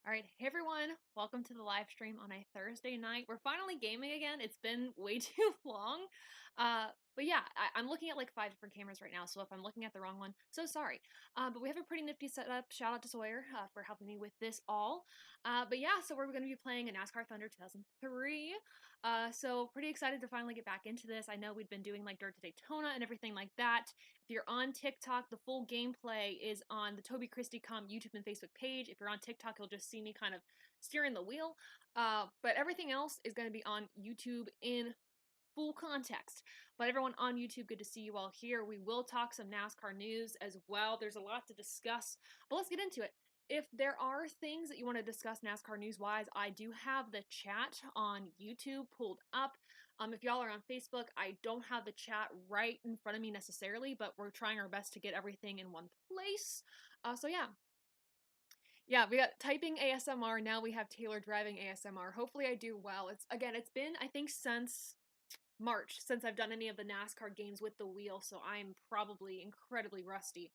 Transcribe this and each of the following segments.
All right, hey everyone, welcome to the live stream on a Thursday night. We're finally gaming again. It's been way too long. But yeah, I'm looking at like 5 different cameras right now, so if I'm looking at the wrong one, so sorry. But we have a pretty nifty setup. Shout out to Sawyer for helping me with this all. But yeah, so we're going to be playing a NASCAR Thunder 2003. So pretty excited to finally get back into this. I know we've been doing like Dirt to Daytona and everything like that. If you're on TikTok, the full gameplay is on the Toby Christie YouTube and Facebook page. If you're on TikTok, you'll just see me kind of steering the wheel. But everything else is going to be on YouTube in full context. But everyone on YouTube, good to see you all here. We will talk some NASCAR news as well. There's a lot to discuss, but let's get into it. If there are things that you want to discuss NASCAR news-wise, I do have the chat on YouTube pulled up. If y'all are on Facebook, I don't have the chat right in front of me necessarily, but we're trying our best to get everything in one place. So yeah. Yeah, we got typing ASMR, now we have Taylor driving ASMR. Hopefully I do well. It's been, I think, since March since I've done any of the NASCAR games with the wheel, so I'm probably incredibly rusty.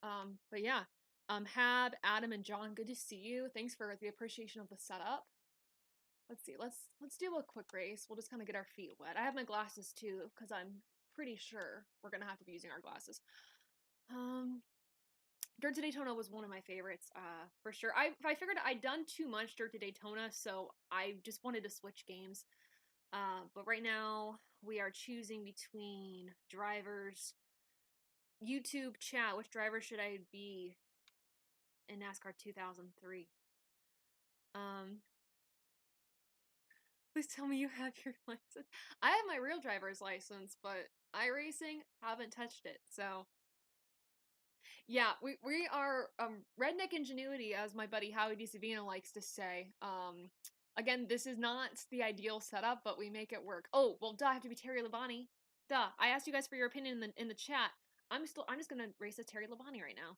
But yeah, Hab, Adam, and John, good to see you. Thanks for the appreciation of the setup. Let's see, let's do a quick race. We'll just kind of get our feet wet. I have my glasses too, because I'm pretty sure we're gonna have to be using our glasses. Dirt to Daytona was one of my favorites, for sure. I figured I'd done too much Dirt to Daytona, so I just wanted to switch games. But right now, we are choosing between drivers. YouTube chat, which driver should I be in NASCAR 2003? Please tell me you have your license. I have my real driver's license, but iRacing, haven't touched it, so... Yeah, we are, redneck ingenuity, as my buddy Howie DeSavino likes to say. Again, this is not the ideal setup, but we make it work. Oh, well, duh, I have to be Terry Labonte. Duh, I asked you guys for your opinion in the chat. I'm just gonna race as Terry Labonte right now.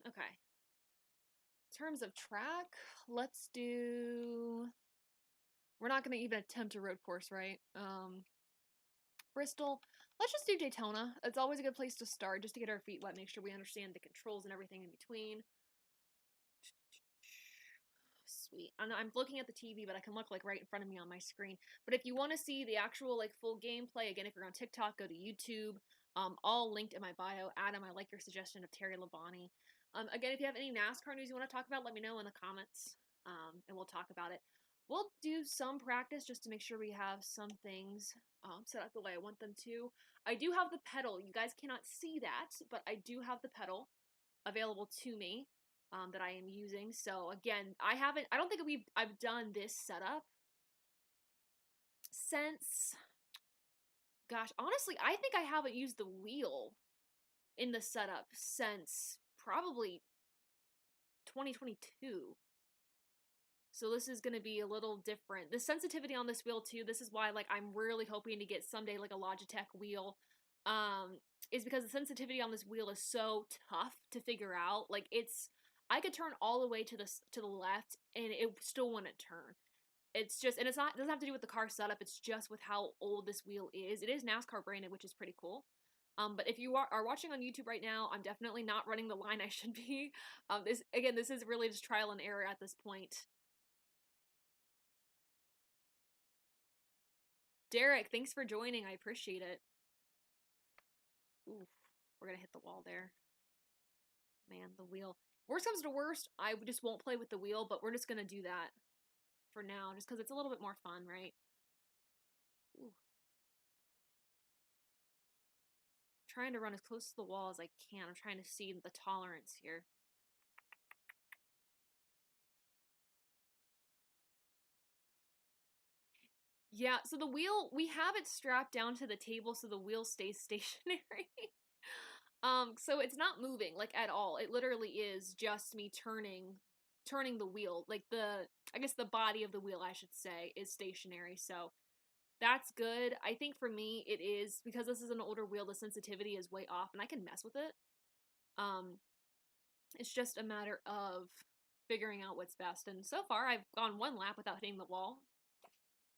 Okay. In terms of track, let's do... We're not gonna even attempt a road course, right? Bristol. Let's just do Daytona. It's always a good place to start, just to get our feet wet, make sure we understand the controls and everything in between. Sweet. I'm looking at the TV, but I can look like right in front of me on my screen. But if you want to see the actual like full gameplay, again, if you're on TikTok, go to YouTube. All linked in my bio. Adam, I like your suggestion of Terry Labonte. Again, if you have any NASCAR news you want to talk about, let me know in the comments, and we'll talk about it. We'll do some practice just to make sure we have some things set up the way I want them to. I do have the pedal. You guys cannot see that, but I do have the pedal available to me. That I am using. So again, I don't think I've done this setup since, gosh, honestly, I think I haven't used the wheel in the setup since probably 2022. So this is going to be a little different. The sensitivity on this wheel too, this is why like I'm really hoping to get someday like a Logitech wheel, is because the sensitivity on this wheel is so tough to figure out. Like I could turn all the way to the left and it still wouldn't turn. It's just, and it doesn't have to do with the car setup, it's just with how old this wheel is. It is NASCAR branded, which is pretty cool. But if you are watching on YouTube right now, I'm definitely not running the line I should be. This is really just trial and error at this point. Derek, thanks for joining. I appreciate it. Oof, we're gonna hit the wall there. Man, the wheel. Worst comes to worst, I just won't play with the wheel, but we're just gonna do that for now, just because it's a little bit more fun, right? Ooh. Trying to run as close to the wall as I can. I'm trying to see the tolerance here. Yeah, so the wheel, we have it strapped down to the table so the wheel stays stationary. So it's not moving, like, at all. It literally is just me turning the wheel. Like, I guess the body of the wheel, I should say, is stationary, so that's good. I think for me, it is, because this is an older wheel, the sensitivity is way off, and I can mess with it. It's just a matter of figuring out what's best, and so far, I've gone one lap without hitting the wall,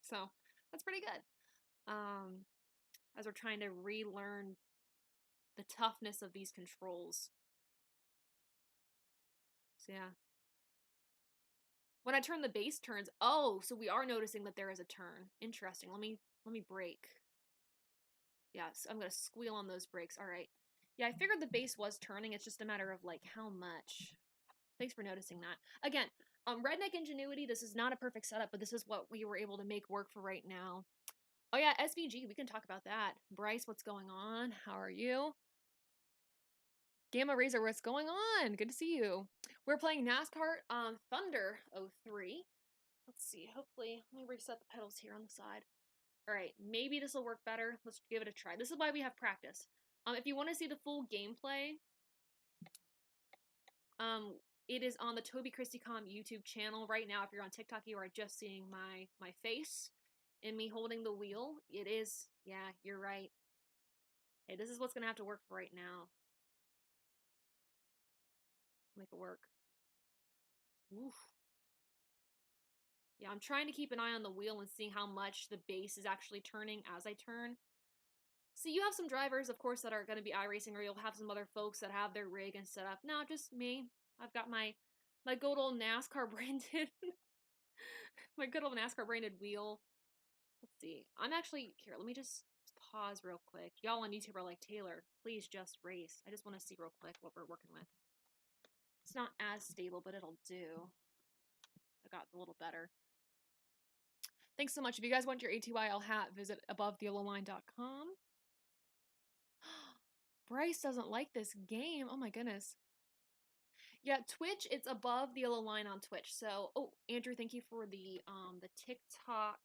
so that's pretty good. As we're trying to relearn the toughness of these controls. So yeah. When I turn the base turns, oh, so we are noticing that there is a turn. Interesting. Let me brake. Yes, I'm gonna squeal on those brakes. All right. Yeah, I figured the base was turning. It's just a matter of like how much. Thanks for noticing that. Again, Redneck Ingenuity, this is not a perfect setup, but this is what we were able to make work for right now. Oh yeah, SVG, we can talk about that. Bryce, what's going on? How are you? Gamma Razor, what's going on? Good to see you. We're playing NASCAR Thunder 03. Let's see, hopefully, let me reset the pedals here on the side. All right, maybe this will work better. Let's give it a try. This is why we have practice. If you want to see the full gameplay, it is on the Toby Christie YouTube channel right now. If you're on TikTok, you are just seeing my face and me holding the wheel. It is, yeah, you're right. Hey, this is what's gonna have to work for right now. Make it work. Oof. Yeah, I'm trying to keep an eye on the wheel and seeing how much the base is actually turning as I turn. So you have some drivers, of course, that are going to be iRacing, or you'll have some other folks that have their rig and set up. No, just me. I've got my good old NASCAR branded, my good old NASCAR branded wheel. Let's see. I'm actually, here, let me just pause real quick. Y'all on YouTube are like, Taylor, please just race. I just want to see real quick what we're working with. It's not as stable, but it'll do. I got a little better. Thanks so much. If you guys want your ATYL hat, visit abovetheyellowline.com. Bryce doesn't like this game. Oh my goodness. Yeah, Twitch, it's above the yellow line on Twitch. So, oh, Andrew, thank you for the TikTok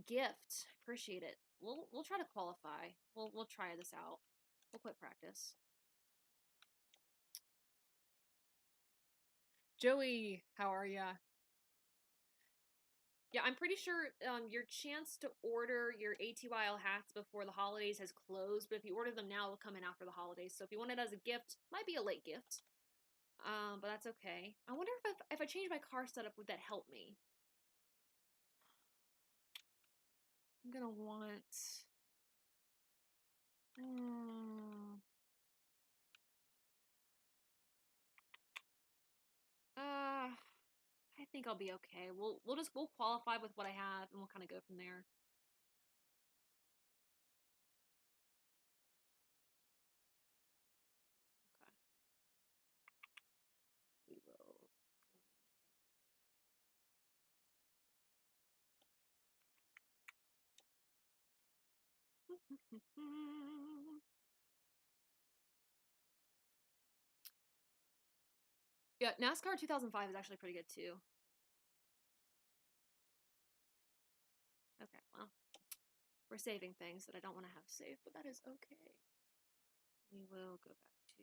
gift. Appreciate it. We'll try to qualify. We'll try this out. We'll quit practice. Joey, how are ya? Yeah, I'm pretty sure your chance to order your ATYL hats before the holidays has closed, but if you order them now, they'll come in after the holidays. So if you want it as a gift, might be a late gift. But that's okay. I wonder if I change my car setup, would that help me? I'm gonna want... I think I'll be okay. We'll qualify with what I have, and we'll kind of go from there. Okay. We will. Yeah, NASCAR 2005 is actually pretty good too. Okay, well, we're saving things that I don't want to have saved, but that is okay. We will go back to...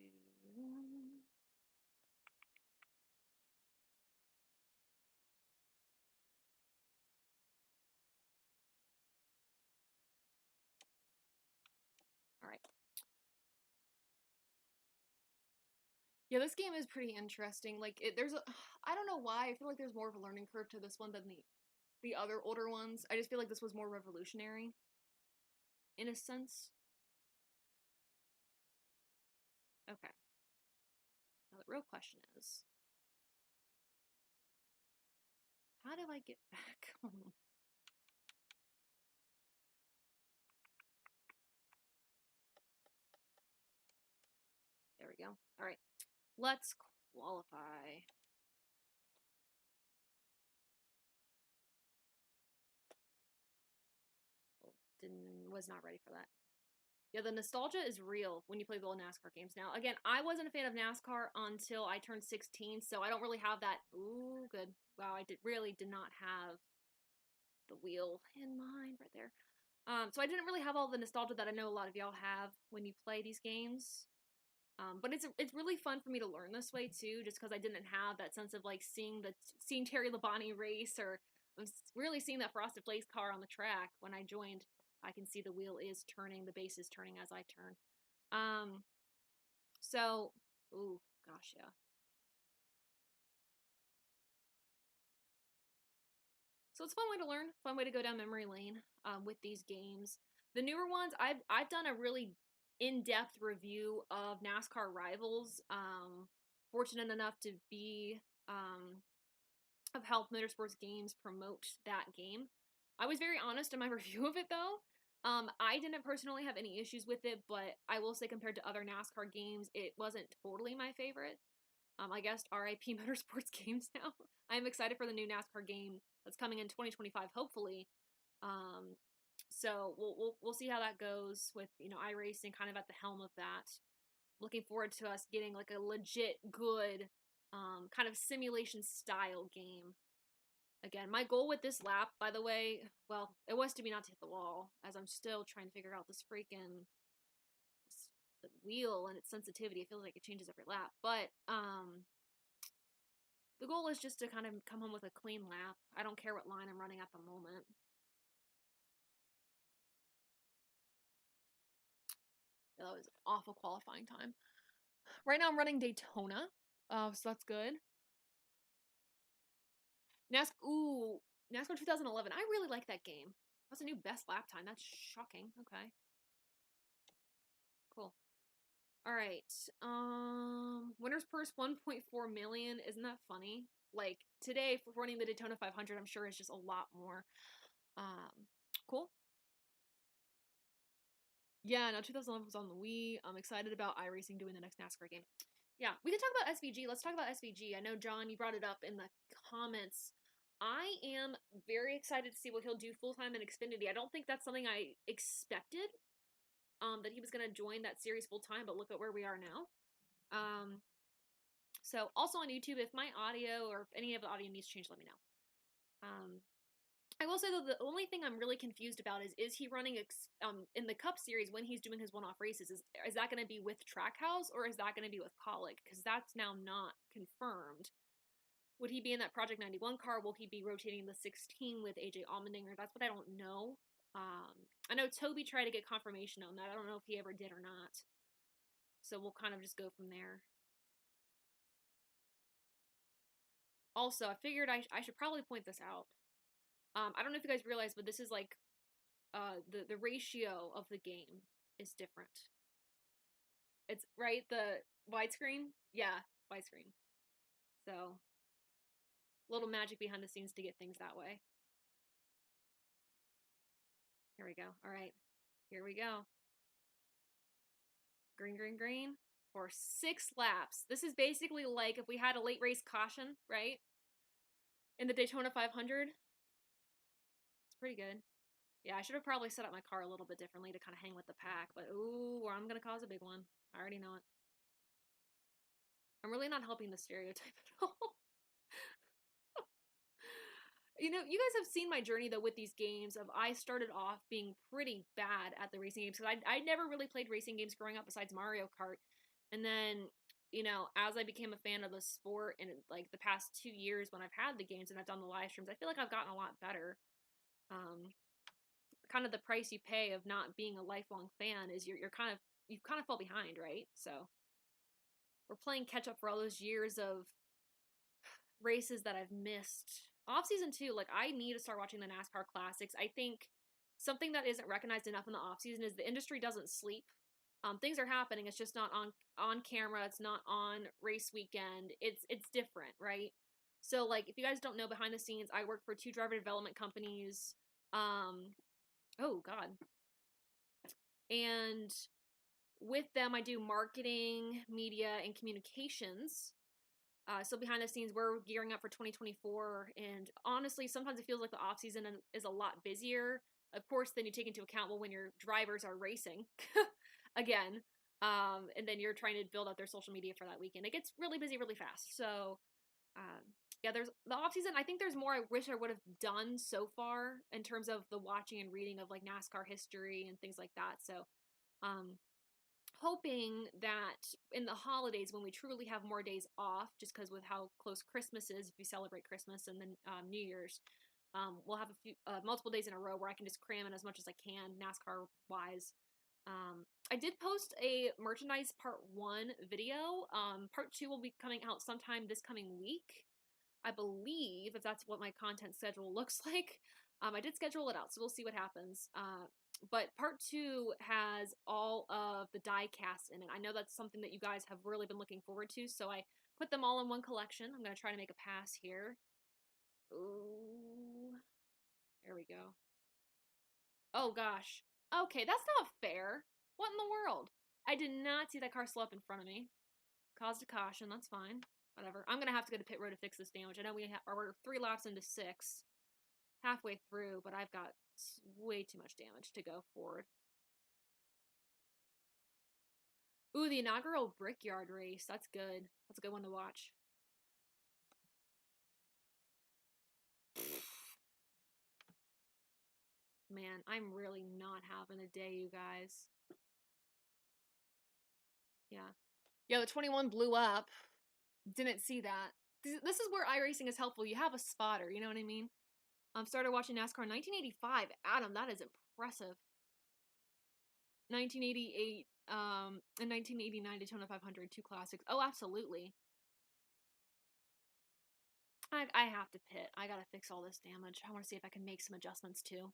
Alright. Yeah, this game is pretty interesting. Like, there's a... I don't know why. I feel like there's more of a learning curve to this one than the other older ones. I just feel like this was more revolutionary, in a sense. Okay. Now the real question is, how do I get back home? There we go. All right, let's qualify. Was not ready for that. Yeah, the nostalgia is real when you play the old NASCAR games now. Again, I wasn't a fan of NASCAR until I turned 16, so I don't really have that. Ooh, good. Wow, I really did not have the wheel in mind right there. So I didn't really have all the nostalgia that I know a lot of y'all have when you play these games. But it's really fun for me to learn this way too, just because I didn't have that sense of like seeing Terry Labonte race, or I'm really seeing that Frosted Flakes car on the track. When I joined, I can see the wheel is turning, the base is turning as I turn. So, ooh, gosh, yeah. So it's a fun way to learn, fun way to go down memory lane with these games. The newer ones, I've done a really in-depth review of NASCAR Rivals. Fortunate enough to be of how motorsports games promote that game. I was very honest in my review of it, though. I didn't personally have any issues with it, but I will say compared to other NASCAR games, it wasn't totally my favorite. I guess RIP Motorsports games now. I'm excited for the new NASCAR game that's coming in 2025, hopefully. So we'll see how that goes with, iRacing kind of at the helm of that. Looking forward to us getting like a legit good kind of simulation style game. Again, my goal with this lap, by the way, well, it was to be not to hit the wall, as I'm still trying to figure out this freaking the wheel and its sensitivity. It feels like it changes every lap. But the goal is just to kind of come home with a clean lap. I don't care what line I'm running at the moment. Yeah, that was an awful qualifying time. Right now I'm running Daytona, so that's good. NASCAR 2011. I really like that game. That's a new best lap time. That's shocking. Okay. Cool. All right. Winner's purse 1.4 million. Isn't that funny? Like today for running the Daytona 500, I'm sure is just a lot more. Cool. Yeah, no, 2011 was on the Wii. I'm excited about iRacing doing the next NASCAR game. Yeah, we can talk about SVG. Let's talk about SVG. I know, John, you brought it up in the comments. I am very excited to see what he'll do full-time in Xfinity. I don't think that's something I expected, that he was going to join that series full-time, but look at where we are now. So, also on YouTube, if my audio or if any of the audio needs to change, let me know. I will say, though, the only thing I'm really confused about is he running in the Cup Series when he's doing his one-off races? Is that going to be with Trackhouse or is that going to be with Colic? Because that's now not confirmed. Would he be in that Project 91 car? Will he be rotating the 16 with AJ Allmendinger? That's what I don't know. I know Toby tried to get confirmation on that. I don't know if he ever did or not. So we'll kind of just go from there. Also, I figured I should probably point this out. I don't know if you guys realize, but this is like the ratio of the game is different. It's right, the widescreen? Yeah, widescreen. So, little magic behind the scenes to get things that way. Here we go. All right, here we go. Green, green, green for 6 laps. This is basically like if we had a late race caution, right? In the Daytona 500. It's pretty good. Yeah, I should have probably set up my car a little bit differently to kind of hang with the pack, but ooh, I'm going to cause a big one. I already know it. I'm really not helping the stereotype at all. You guys have seen my journey, though, with these games. I started off being pretty bad at the racing games, because I never really played racing games growing up besides Mario Kart. And then, as I became a fan of the sport in, like, the past 2 years when I've had the games and I've done the live streams, I feel like I've gotten a lot better. Kind of the price you pay of not being a lifelong fan is you kind of fall behind, right? So we're playing catch up for all those years of races that I've missed. Off season too, like I need to start watching the NASCAR classics. I think something that isn't recognized enough in the off season is the industry doesn't sleep. Things are happening. It's just not on camera. It's not on race weekend. It's different, right? So like if you guys don't know, behind the scenes, I work for 2 driver development companies. Oh God. And with them, I do marketing, media, and communications. So behind the scenes, we're gearing up for 2024, and honestly, sometimes it feels like the off season is a lot busier. Of course, then you take into account, well, when your drivers are racing again, and then you're trying to build out their social media for that weekend. It gets really busy really fast. So, yeah, there's the off season. I think there's more I wish I would have done so far in terms of the watching and reading of like NASCAR history and things like that. So, hoping that in the holidays when we truly have more days off, just because with how close Christmas is, if we celebrate Christmas and then New Year's, we'll have a few multiple days in a row where I can just cram in as much as I can NASCAR wise. I did post a merchandise part 1 video. Part 2 will be coming out sometime this coming week, I believe, if that's what my content schedule looks like. I did schedule it out, so we'll see what happens. But part 2 has all of the die casts in it. I know that's something that you guys have really been looking forward to, so I put them all in one collection. I'm going to try to make a pass here. Ooh. There we go. Oh, gosh. Okay, that's not fair. What in the world? I did not see that car slow up in front of me. Caused a caution. That's fine. Whatever. I'm going to have to go to pit road to fix this damage. I know we're 3 laps into 6. Halfway through, but I've got way too much damage to go forward. Ooh, the inaugural Brickyard race. That's good. That's a good one to watch. Man, I'm really not having a day, you guys. Yeah. Yeah, the 21 blew up. Didn't see that. This is where iRacing is helpful. You have a spotter, you know what I mean? Started watching NASCAR in 1985. Adam, that is impressive. 1988, and 1989 Daytona 500, 2 classics. Oh, absolutely. I have to pit. I gotta fix all this damage. I want to see if I can make some adjustments too.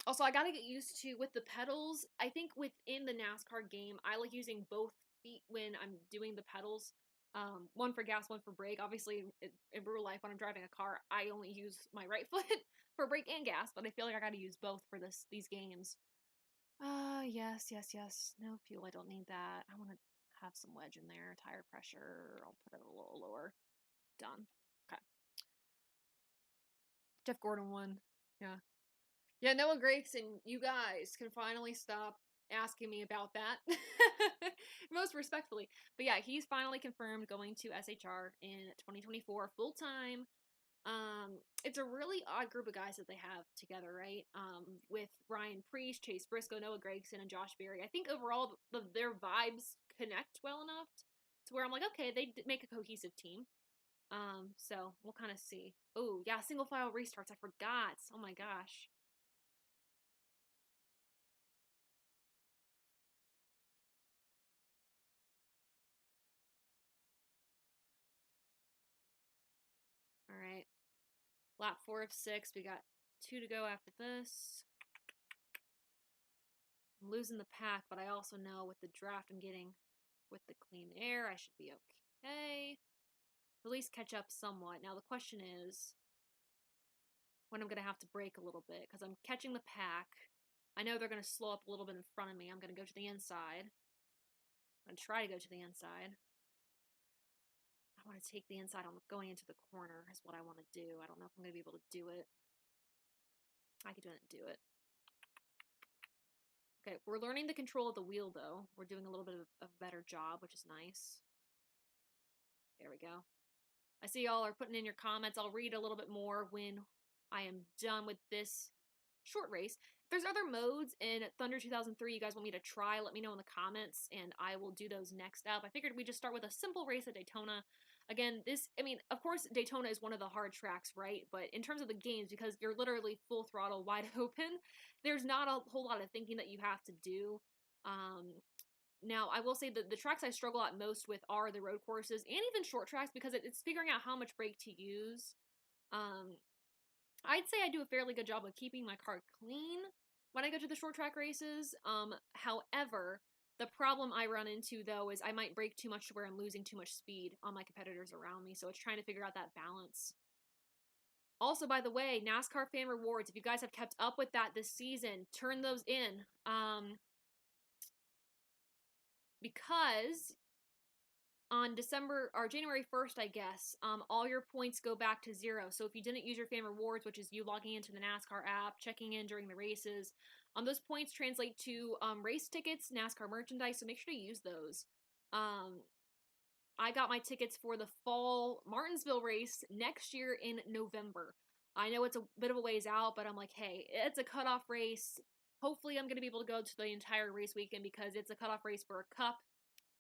Also, I gotta get used to, with the pedals, I think within the NASCAR game, I like using both feet when I'm doing the pedals. One for gas, one for brake. Obviously, in real life, when I'm driving a car, I only use my right foot for brake and gas, but I feel like I gotta use both for these games. Yes, yes, yes. No fuel, I don't need that. I want to have some wedge in there. Tire pressure, I'll put it a little lower. Done. Okay. Jeff Gordon won. Yeah. Yeah, Noah Gragson, you guys can finally stop asking me about that. Most respectfully. But yeah, he's finally confirmed going to SHR in 2024 full time. It's a really odd group of guys that they have together, right? With Ryan Priest, Chase Briscoe, Noah Gragson, and Josh Berry. I think overall their vibes connect well enough to where I'm like, okay, they make a cohesive team. So we'll kind of see. Oh, yeah, single file restarts. I forgot. Oh my gosh. All right. Lap 4 of 6. We got 2 to go after this. I'm losing the pack, but I also know with the draft I'm getting with the clean air, I should be okay. To at least catch up somewhat. Now the question is when I'm going to have to brake a little bit, because I'm catching the pack. I know they're going to slow up a little bit in front of me. I'm going to go to the inside. I'm going to try to go to the inside. I want to take the inside on going into the corner is what I want to do. I don't know if I'm going to be able to do it. I could do it. Okay, we're learning the control of the wheel, though. We're doing a little bit of a better job, which is nice. There we go. I see y'all are putting in your comments. I'll read a little bit more when I am done with this short race. If there's other modes in Thunder 2003 you guys want me to try, let me know in the comments, and I will do those next up. I figured we'd just start with a simple race at Daytona. Again, of course, Daytona is one of the hard tracks, right? But in terms of the games, because you're literally full throttle, wide open, there's not a whole lot of thinking that you have to do. Now, I will say that the tracks I struggle at most with are the road courses and even short tracks because it's figuring out how much brake to use. I'd say I do a fairly good job of keeping my car clean when I go to the short track races. However, the problem I run into, though, is I might brake too much to where I'm losing too much speed on my competitors around me, so it's trying to figure out that balance. Also, by the way, NASCAR fan rewards, if you guys have kept up with that this season, turn those in. Because on January 1st, I guess, all your points go back to 0. So if you didn't use your fan rewards, which is you logging into the NASCAR app, checking in during the races, those points translate to race tickets, NASCAR merchandise, so make sure to use those. I got my tickets for the fall Martinsville race next year in November. I know it's a bit of a ways out, but I'm like, hey, it's a cutoff race. Hopefully I'm going to be able to go to the entire race weekend because it's a cutoff race for a Cup,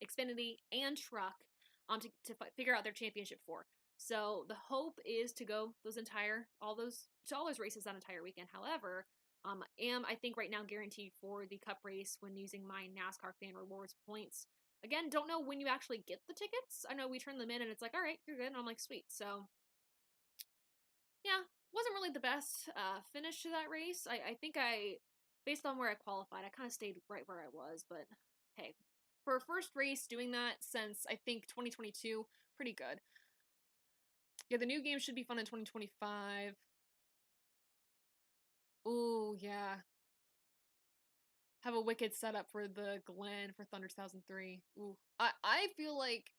Xfinity, and Truck to figure out their championship for. So the hope is to go all those races that entire weekend. However, I think right now guaranteed for the Cup race when using my NASCAR fan rewards points. Again, don't know when you actually get the tickets. I know we turn them in and it's like, all right, you're good. And I'm like, sweet. So yeah, wasn't really the best finish to that race. I think based on where I qualified, I kind of stayed right where I was. But hey, for a first race doing that since I think 2022, pretty good. Yeah, the new game should be fun in 2025. Ooh, yeah. Have a wicked setup for the Glen for Thunder 2003. Ooh. I feel like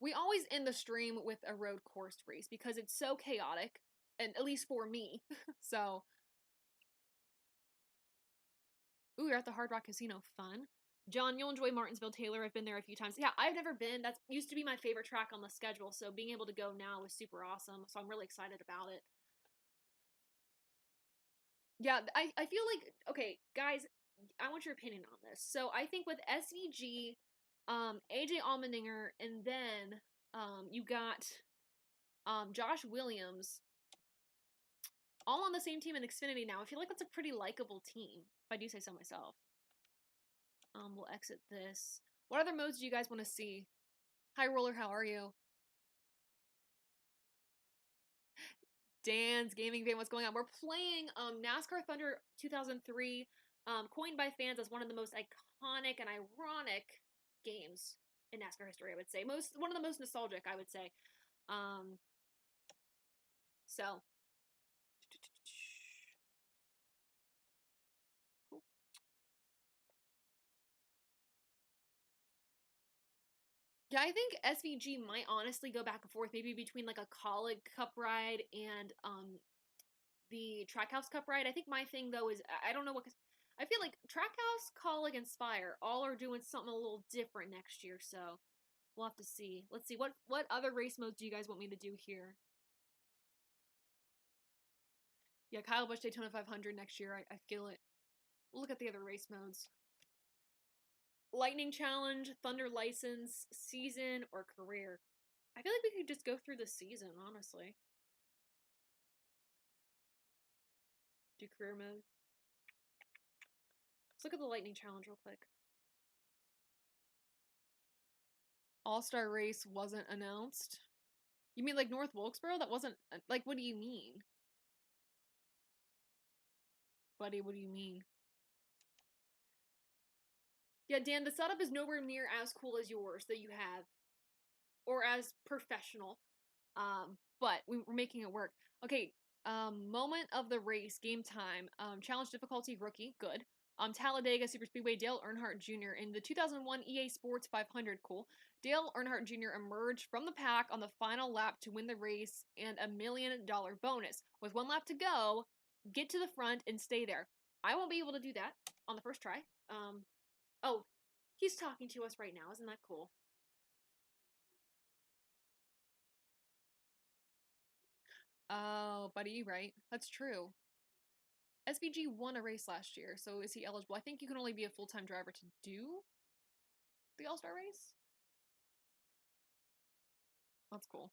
we always end the stream with a road course race because it's so chaotic, and at least for me. So, ooh, you're at the Hard Rock Casino. Fun. John, you'll enjoy Martinsville Taylor. I've been there a few times. Yeah, I've never been. That used to be my favorite track on the schedule, so being able to go now is super awesome. So I'm really excited about it. Yeah, I feel like, okay, guys, I want your opinion on this. So I think with SVG, AJ Allmendinger, and then you got Josh Williams all on the same team in Xfinity now. I feel like that's a pretty likable team, if I do say so myself. We'll exit this. What other modes do you guys want to see? Hi, Roller, how are you? Dan's gaming van, what's going on? We're playing NASCAR Thunder 2003, coined by fans as one of the most iconic and ironic games in NASCAR history, I would say. One of the most nostalgic, I would say. So cool. Yeah, I think SVG might honestly go back and forth, maybe between like a Colleague Cup ride and the Trackhouse Cup ride. I think my thing though is I don't know what, I feel like Trackhouse, Colleague, and Spire all are doing something a little different next year, so we'll have to see. Let's see, what other race modes do you guys want me to do here? Yeah, Kyle Busch Daytona 500 next year. I feel it. We'll look at the other race modes. Lightning Challenge, Thunder License, Season, or Career. I feel like we could just go through the season, honestly. Do Career mode. Let's look at the Lightning Challenge real quick. All-Star Race wasn't announced. You mean like North Wilkesboro? That wasn't, like, what do you mean? Buddy, what do you mean? Yeah, Dan, the setup is nowhere near as cool as yours that you have. Or as professional. But we're making it work. Okay, moment of the race, game time. Challenge difficulty, rookie, good. Talladega Superspeedway, Dale Earnhardt Jr. in the 2001 EA Sports 500, cool. Dale Earnhardt Jr. emerged from the pack on the final lap to win the race and $1 million bonus. With one lap to go, get to the front and stay there. I won't be able to do that on the first try. Oh, he's talking to us right now. Isn't that cool? Oh, buddy, you right. That's true. SVG won a race last year, so is he eligible? I think you can only be a full-time driver to do the All-Star race. That's cool.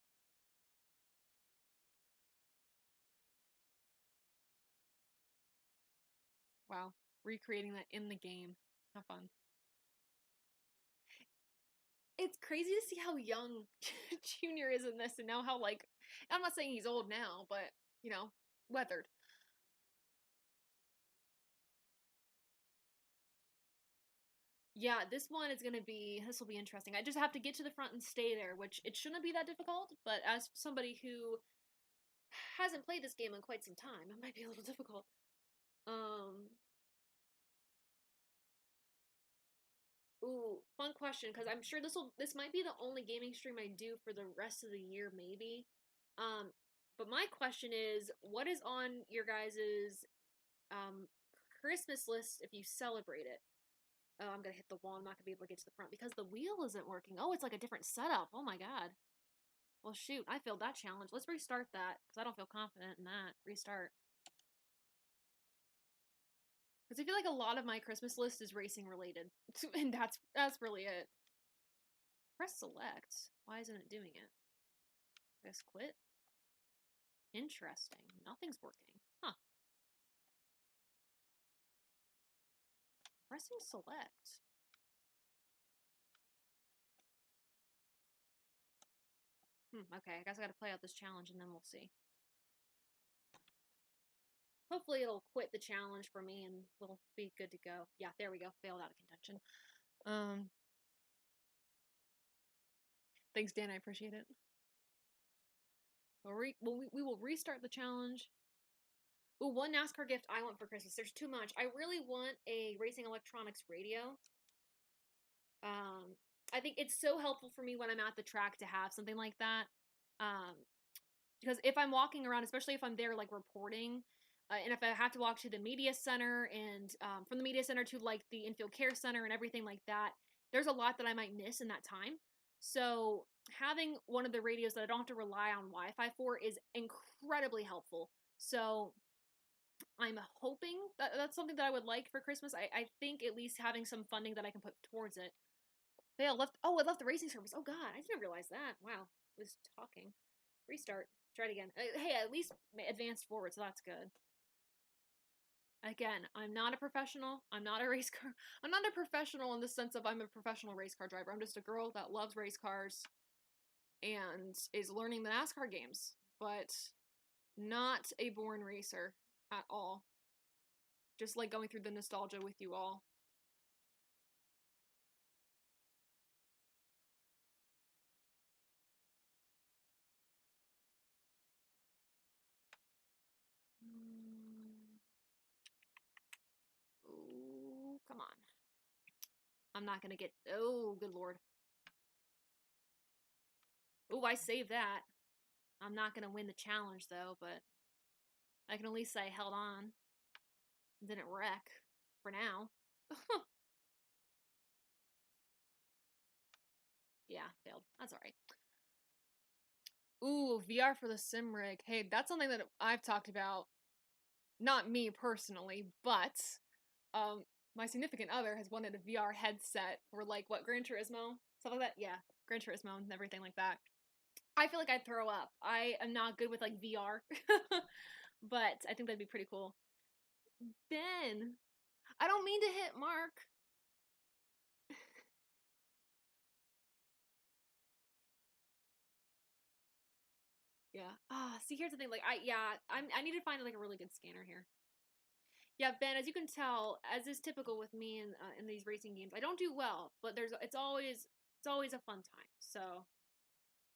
Wow. Recreating that in the game. How fun. It's crazy to see how young Junior is in this and now how, like, I'm not saying he's old now, but, you know, weathered. Yeah, this will be interesting. I just have to get to the front and stay there, which it shouldn't be that difficult, but as somebody who hasn't played this game in quite some time, it might be a little difficult. Ooh, fun question, because I'm sure this might be the only gaming stream I do for the rest of the year, maybe. But my question is, what is on your guys's Christmas list if you celebrate it? Oh, I'm gonna hit the wall. I'm not gonna be able to get to the front because the wheel isn't working. Oh, it's like a different setup. Oh my god. Well, shoot, I failed that challenge. Let's restart that because I don't feel confident in that. Restart. Because I feel like a lot of my Christmas list is racing related, and that's really it. Press select. Why isn't it doing it? Press quit. Interesting. Nothing's working. Huh. Pressing select. Okay, I guess I gotta play out this challenge and then we'll see. Hopefully it'll quit the challenge for me and we'll be good to go. Yeah, there we go. Failed out of contention. Thanks, Dan. I appreciate it. We will restart the challenge. Ooh, one NASCAR gift I want for Christmas. There's too much. I really want a racing electronics radio. I think it's so helpful for me when I'm at the track to have something like that. Because if I'm walking around, especially if I'm there like reporting, and if I have to walk to the media center and from the media center to like the infield care center and everything like that, there's a lot that I might miss in that time. So having one of the radios that I don't have to rely on Wi-Fi for is incredibly helpful. So I'm hoping that that's something that I would like for Christmas. I think at least having some funding that I can put towards it. Fail left. Oh, I left the racing service. Oh God, I didn't realize that. Wow, I was talking. Restart. Try it again. Hey, at least advanced forward, so that's good. Again, I'm not a professional. I'm not a race car. I'm not a professional in the sense of I'm a professional race car driver. I'm just a girl that loves race cars and is learning the NASCAR games, but not a born racer at all. Just like going through the nostalgia with you all. Oh, come on. I'm not gonna get. Oh, good lord. Oh, I saved that. I'm not gonna win the challenge though, but I can at least say I held on. Didn't wreck. For now. Yeah, failed. That's alright. Ooh, VR for the sim rig. Hey, that's something that I've talked about. Not me personally, but my significant other has wanted a VR headset for like what, Gran Turismo? Stuff like that? Yeah, Gran Turismo and everything like that. I feel like I'd throw up. I am not good with like VR. But I think that'd be pretty cool. Ben, I don't mean to hit Mark. Yeah. See, here's the thing. Like, I need to find like a really good scanner here. Yeah, Ben, as you can tell, as is typical with me in these racing games, I don't do well, but it's always a fun time. So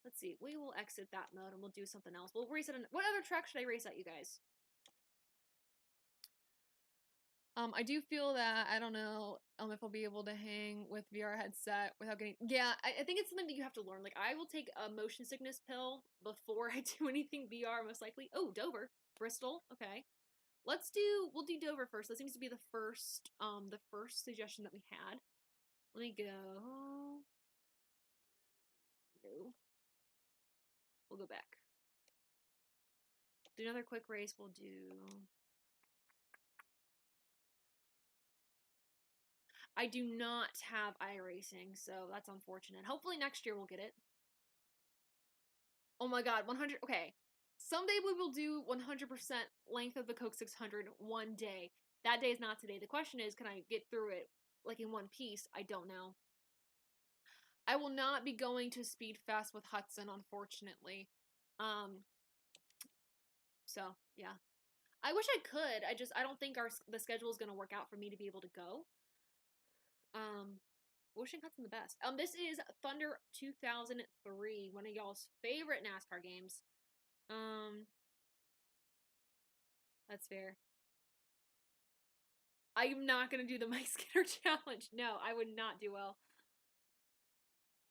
let's see. We will exit that mode and we'll do something else. We'll race it. What other track should I race at, you guys? I do feel that I don't know if I'll be able to hang with VR headset without getting. Yeah, I think it's something that you have to learn. Like, I will take a motion sickness pill before I do anything VR, most likely. Oh, Dover, Bristol. Okay, we'll do Dover first. That seems to be the first suggestion that we had. Let me go. No, we'll go back. Do another quick race. We'll do. I do not have iRacing, so that's unfortunate. Hopefully next year we'll get it. Oh my god, 100. Okay. Someday we will do 100% length of the Coke 600 one day. That day is not today. The question is, can I get through it like in one piece? I don't know. I will not be going to Speed Fest with Hudson, unfortunately. So, yeah. I wish I could. I don't think the schedule is going to work out for me to be able to go. Wishing Hudson the best. This is Thunder 2003, one of y'all's favorite NASCAR games. That's fair. I'm not gonna do the Mike Skinner challenge. No, I would not do well.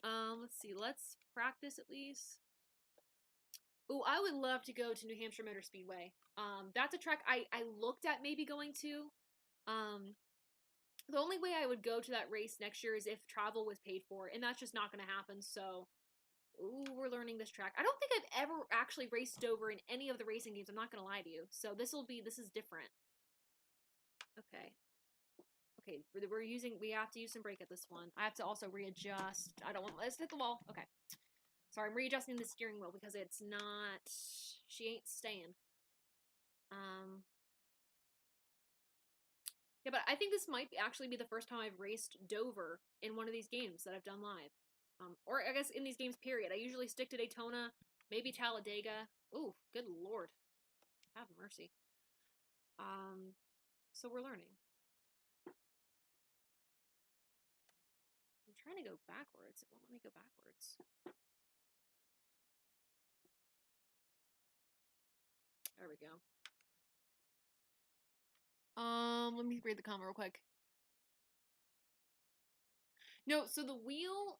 Let's see. Let's practice at least. Ooh, I would love to go to New Hampshire Motor Speedway. That's a track I looked at maybe going to. The only way I would go to that race next year is if travel was paid for, and that's just not gonna happen. So, ooh, we're learning this track. I don't think I've ever actually raced Dover in any of the racing games. I'm not gonna lie to you. So this is different. Okay. Okay, we have to use some brake at this one. I have to also readjust. I don't want, let's hit the wall. Okay. Sorry, I'm readjusting the steering wheel because it's not, she ain't staying. Yeah, but I think this might actually be the first time I've raced Dover in one of these games that I've done live. Or I guess in these games, period. I usually stick to Daytona, maybe Talladega. Ooh, good lord. Have mercy. So we're learning. I'm trying to go backwards. It won't let me go backwards. There we go. Let me read the comment real quick. No, so the wheel,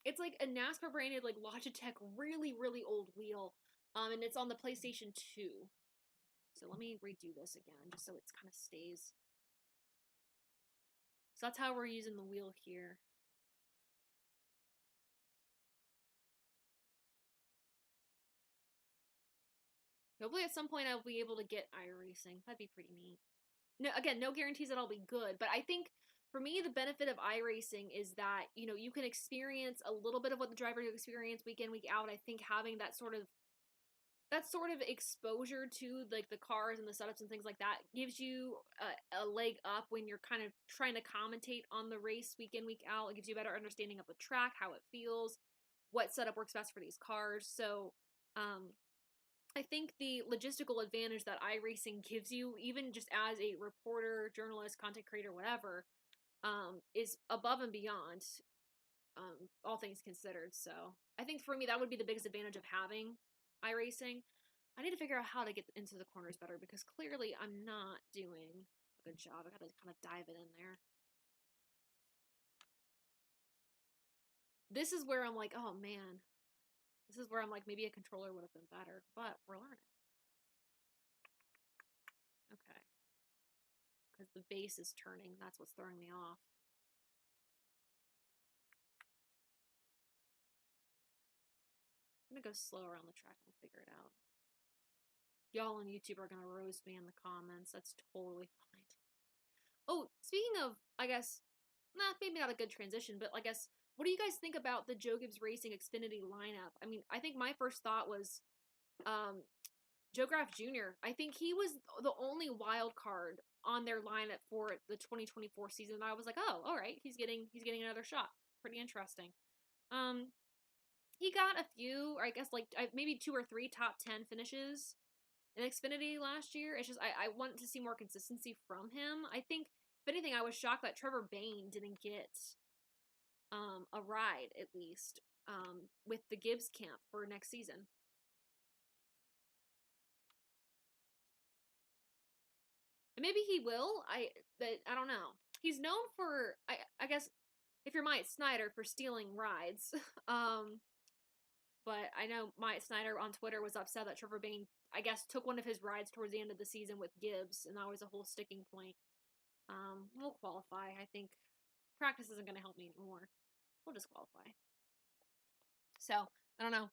it's like a NASCAR branded, like, Logitech, really, really old wheel. And it's on the PlayStation 2. So let me redo this again, just so it kind of stays. So that's how we're using the wheel here. Hopefully at some point I'll be able to get iRacing. That'd be pretty neat. No, again, no guarantees that I'll be good, but I think for me the benefit of iRacing is that, you know, you can experience a little bit of what the drivers experience week in, week out. I think having that sort of exposure to, like, the cars and the setups and things like that gives you a leg up when you're kind of trying to commentate on the race week in, week out. It gives you a better understanding of the track, how it feels, what setup works best for these cars. So I think the logistical advantage that iRacing gives you, even just as a reporter, journalist, content creator, whatever, is above and beyond, all things considered. So I think for me that would be the biggest advantage of having iRacing. I need to figure out how to get into the corners better, because clearly I'm not doing a good job. I gotta kind of dive it in there. This is where I'm like, oh man. This is where I'm like, maybe a controller would have been better, but we're learning. Okay. Because the base is turning. That's what's throwing me off. I'm gonna go slow around the track and we'll figure it out. Y'all on YouTube are gonna roast me in the comments. That's totally fine. Oh, speaking of, I guess, maybe not a good transition, but I guess, what do you guys think about the Joe Gibbs Racing Xfinity lineup? I mean, I think my first thought was Joe Graf Jr. I think he was the only wild card on their lineup for the 2024 season. I was like, oh, all right, he's getting another shot. Pretty interesting. He got a few, or I guess like maybe 2 or 3 top 10 finishes in Xfinity last year. It's just I wanted to see more consistency from him. I think, if anything, I was shocked that Trevor Bayne didn't get a ride, at least, with the Gibbs camp for next season. And maybe he will. I don't know. He's known for, I guess, if you're Mike Snyder, for stealing rides. But I know Mike Snyder on Twitter was upset that Trevor Bayne, I guess, took one of his rides towards the end of the season with Gibbs, and that was a whole sticking point. We'll qualify. I think practice isn't going to help me anymore. We'll just qualify. So, I don't know.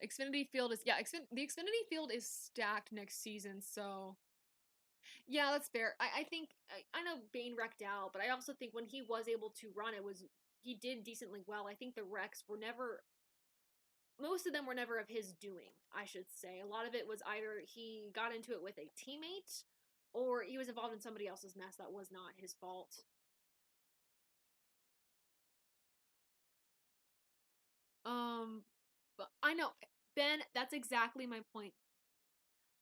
Xfinity field is, the Xfinity field is stacked next season, so yeah, that's fair. I think, I know Bayne wrecked out, but I also think when he was able to run, he did decently well. I think the wrecks were never, most of them were never of his doing, I should say. A lot of it was either he got into it with a teammate, or he was involved in somebody else's mess that was not his fault. But I know, Ben, that's exactly my point.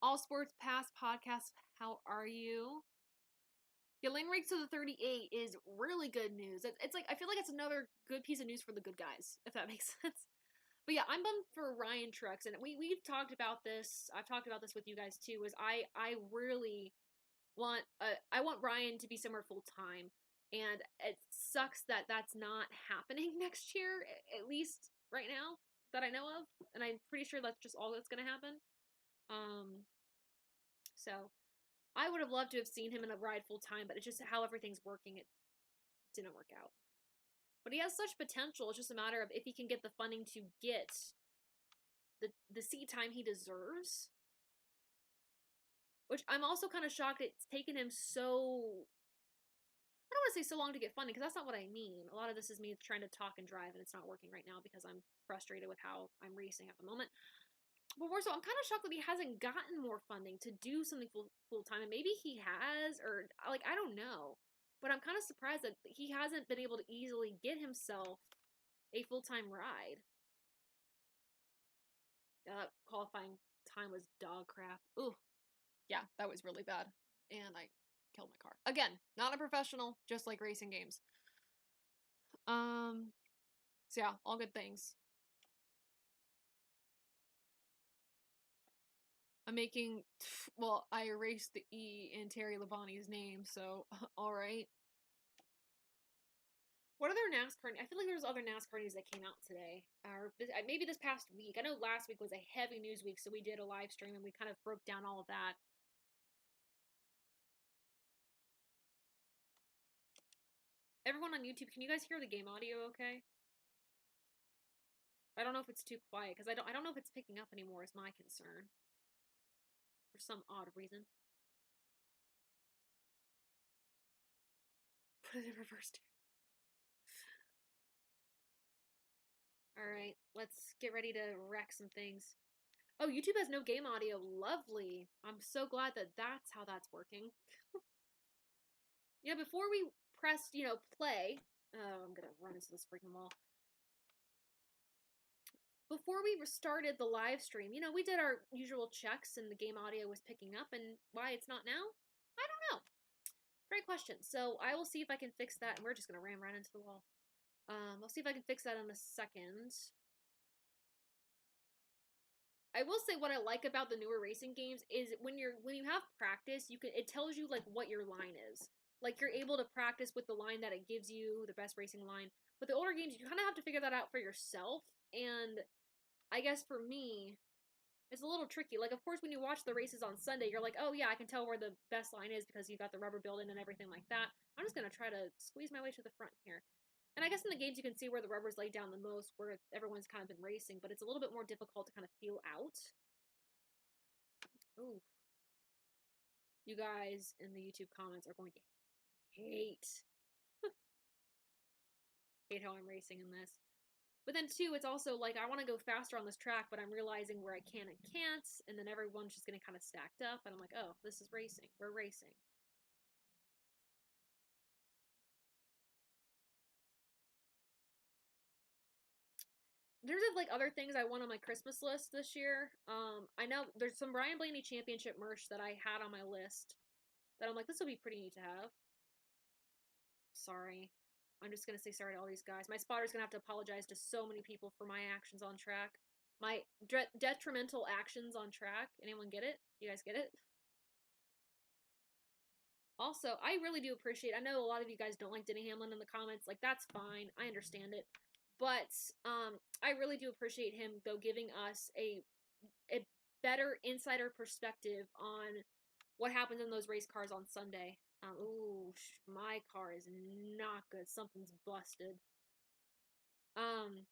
All Sports Pass podcast, how are you? Yeah, Lane Riggs to the 38 is really good news. It's like, I feel like it's another good piece of news for the good guys, if that makes sense. But yeah, I'm bummed for Ryan Truex, and we've talked about this. I've talked about this with you guys too. Is I really want I want Ryan to be somewhere full time, and it sucks that that's not happening next year. At least right now that I know of, and I'm pretty sure that's just all that's going to happen. So I would have loved to have seen him in a ride full time, but it's just how everything's working. It didn't work out. But he has such potential. It's just a matter of if he can get the funding to get the seat time he deserves. Which I'm also kind of shocked it's taken him so, I don't want to say so long to get funding, because that's not what I mean. A lot of this is me trying to talk and drive, and it's not working right now because I'm frustrated with how I'm racing at the moment. But more so, I'm kind of shocked that he hasn't gotten more funding to do something full time. And maybe he has, or like, I don't know. But I'm kind of surprised that he hasn't been able to easily get himself a full-time ride. Yeah, that qualifying time was dog crap. Ooh. Yeah, that was really bad. And I killed my car. Again, not a professional, just like racing games. So yeah, all good things. I'm making, well, I erased the E in Terry Labonte's name, so, alright. What other NASCAR, I feel like there's other NASCAR news that came out today, or maybe this past week. I know last week was a heavy news week, so we did a live stream and we kind of broke down all of that. Everyone on YouTube, can you guys hear the game audio okay? I don't know if it's too quiet, because I don't know if it's picking up anymore is my concern. For some odd reason. Put it in reverse. Alright, let's get ready to wreck some things. Oh, YouTube has no game audio. Lovely. I'm so glad that that's how that's working. Yeah, before we pressed, play. Oh, I'm gonna run into this freaking wall. Before we started the live stream, we did our usual checks and the game audio was picking up, and why it's not now? I don't know. Great question. So I will see if I can fix that, and we're just gonna ram right into the wall. I'll see if I can fix that in a second. I will say what I like about the newer racing games is when you have practice, it tells you like what your line is. Like you're able to practice with the line that it gives you, the best racing line. With the older games, you kind of have to figure that out for yourself. And I guess for me, it's a little tricky. Like of course when you watch the races on Sunday, you're like, "Oh yeah, I can tell where the best line is because you've got the rubber building and everything like that." I'm just going to try to squeeze my way to the front here. And I guess in the games you can see where the rubber's laid down the most, where everyone's kind of been racing, but it's a little bit more difficult to kind of feel out. Ooh. You guys in the YouTube comments are going to hate how I'm racing in this. But then too, it's also like I want to go faster on this track, but I'm realizing where I can and can't, and then everyone's just getting kind of stacked up, and I'm like, oh, this is racing. We're racing. In terms of like other things I want on my Christmas list this year, I know there's some Ryan Blaney Championship merch that I had on my list that I'm like, this would be pretty neat to have. Sorry. I'm just gonna say sorry to all these guys. My spotter's gonna have to apologize to so many people for my actions on track. My detrimental actions on track. Anyone get it? You guys get it? Also, I really do appreciate, I know a lot of you guys don't like Denny Hamlin in the comments. Like, that's fine. I understand it. But, I really do appreciate him, though, giving us a better insider perspective on what happens in those race cars on Sunday. Ooh, my car is not good. Something's busted. And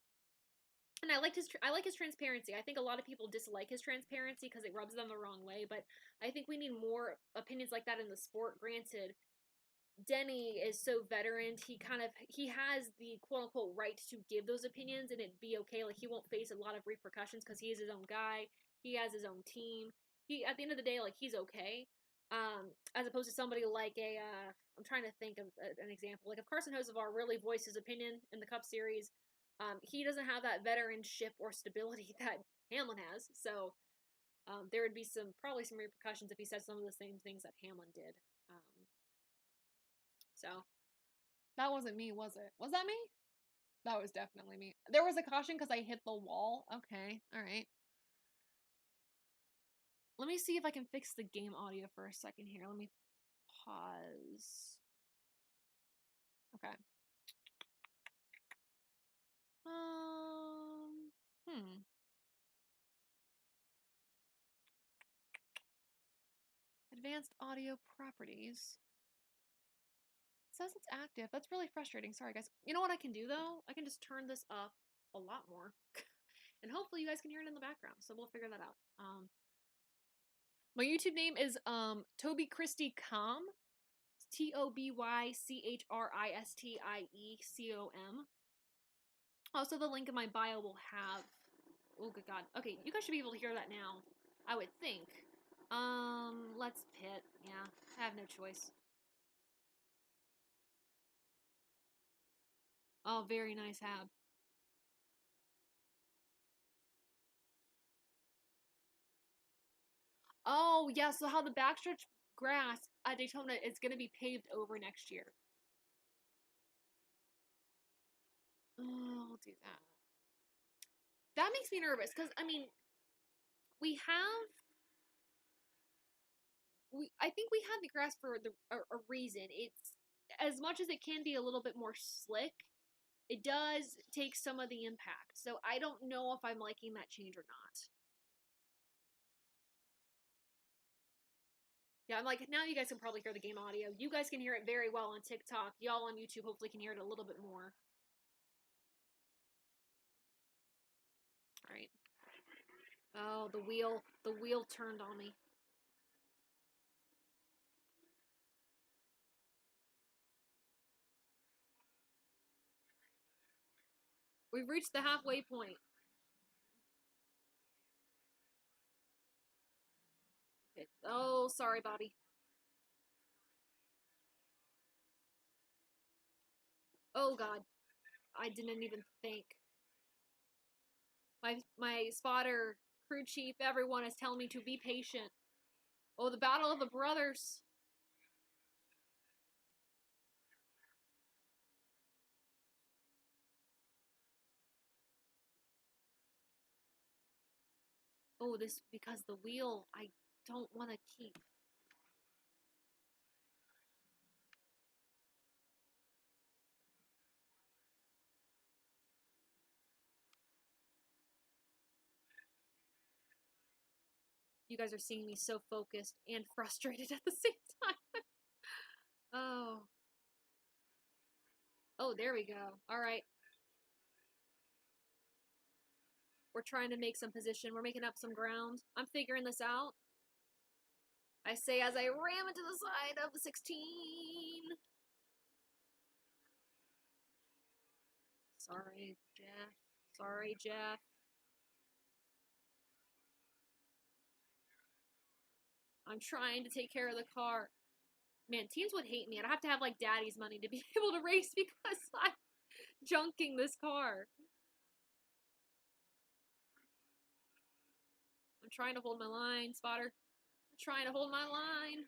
I like his transparency. I think a lot of people dislike his transparency because it rubs them the wrong way, but I think we need more opinions like that in the sport. Granted, Denny is so veteran, he has the quote unquote right to give those opinions and it be okay. Like he won't face a lot of repercussions because he is his own guy. He has his own team. He at the end of the day, like he's okay. As opposed to somebody like I'm trying to think of an example. Like if Carson Hocevar really voiced his opinion in the Cup Series, he doesn't have that veteranship or stability that Hamlin has. So there would be probably some repercussions if he said some of the same things that Hamlin did. So that wasn't me, was it? Was that me? That was definitely me. There was a caution because I hit the wall. Okay, all right. Let me see if I can fix the game audio for a second here. Let me pause. Okay. Hmm. Advanced audio properties. It says it's active. That's really frustrating. Sorry, guys. You know what I can do, though? I can just turn this up a lot more. And hopefully you guys can hear it in the background. So we'll figure that out. My YouTube name is Toby Christie Com. TobyChristiecom. Also, the link in my bio will have. Oh, good God. Okay, you guys should be able to hear that now. I would think. Let's pit. Yeah, I have no choice. Oh, very nice, Hab. Oh, yeah, so how the backstretch grass at Daytona is going to be paved over next year. Oh, I'll do that. That makes me nervous, because, I mean, we have I think we had the grass for a reason. It's, as much as it can be a little bit more slick, it does take some of the impact. So I don't know if I'm liking that change or not. Yeah, I'm like, now you guys can probably hear the game audio. You guys can hear it very well on TikTok. Y'all on YouTube hopefully can hear it a little bit more. All right. Oh, the wheel turned on me. We've reached the halfway point. Okay. Oh, sorry, Bobby. Oh, God. I didn't even think. My spotter, crew chief, everyone is telling me to be patient. Oh, the battle of the brothers. Oh, this, because the wheel, I don't want to keep. You guys are seeing me so focused and frustrated at the same time. Oh. Oh, there we go. All right. We're trying to make some position. We're making up some ground. I'm figuring this out. I say as I ram into the side of the 16. Sorry, Jeff. Sorry, Jeff. I'm trying to take care of the car. Man, teams would hate me. I'd have to have, like, daddy's money to be able to race because I'm junking this car. I'm trying to hold my line, spotter. I'm trying to hold my line.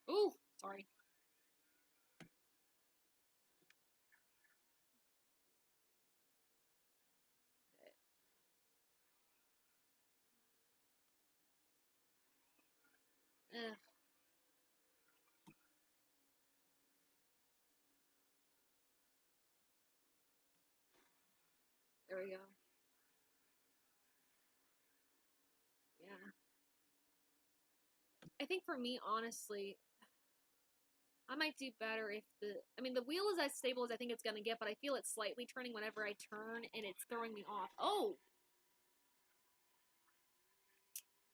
Ooh, sorry. Ugh. There we go. Yeah. I think for me, honestly, I might do better if the wheel is as stable as I think it's going to get, but I feel it's slightly turning whenever I turn, and it's throwing me off. Oh!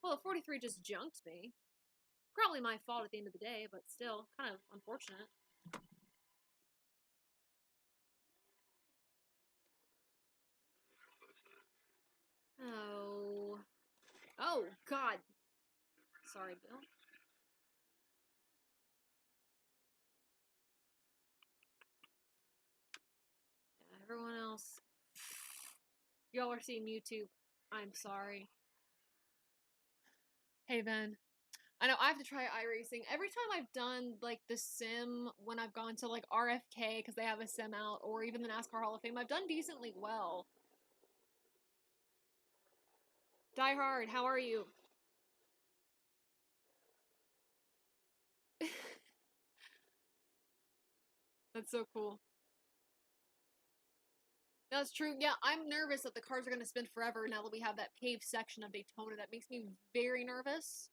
Well, 43 just junked me. Probably my fault at the end of the day, but still, kind of unfortunate. Oh. Oh, God. Sorry, Bill. Yeah, everyone else. Y'all are seeing YouTube. I'm sorry. Hey, Ben. I know I have to try iRacing. Every time I've done like the sim when I've gone to like RFK because they have a sim out, or even the NASCAR Hall of Fame, I've done decently well. Die Hard, how are you? That's so cool. That's true. Yeah, I'm nervous that the cars are going to spin forever now that we have that paved section of Daytona. That makes me very nervous.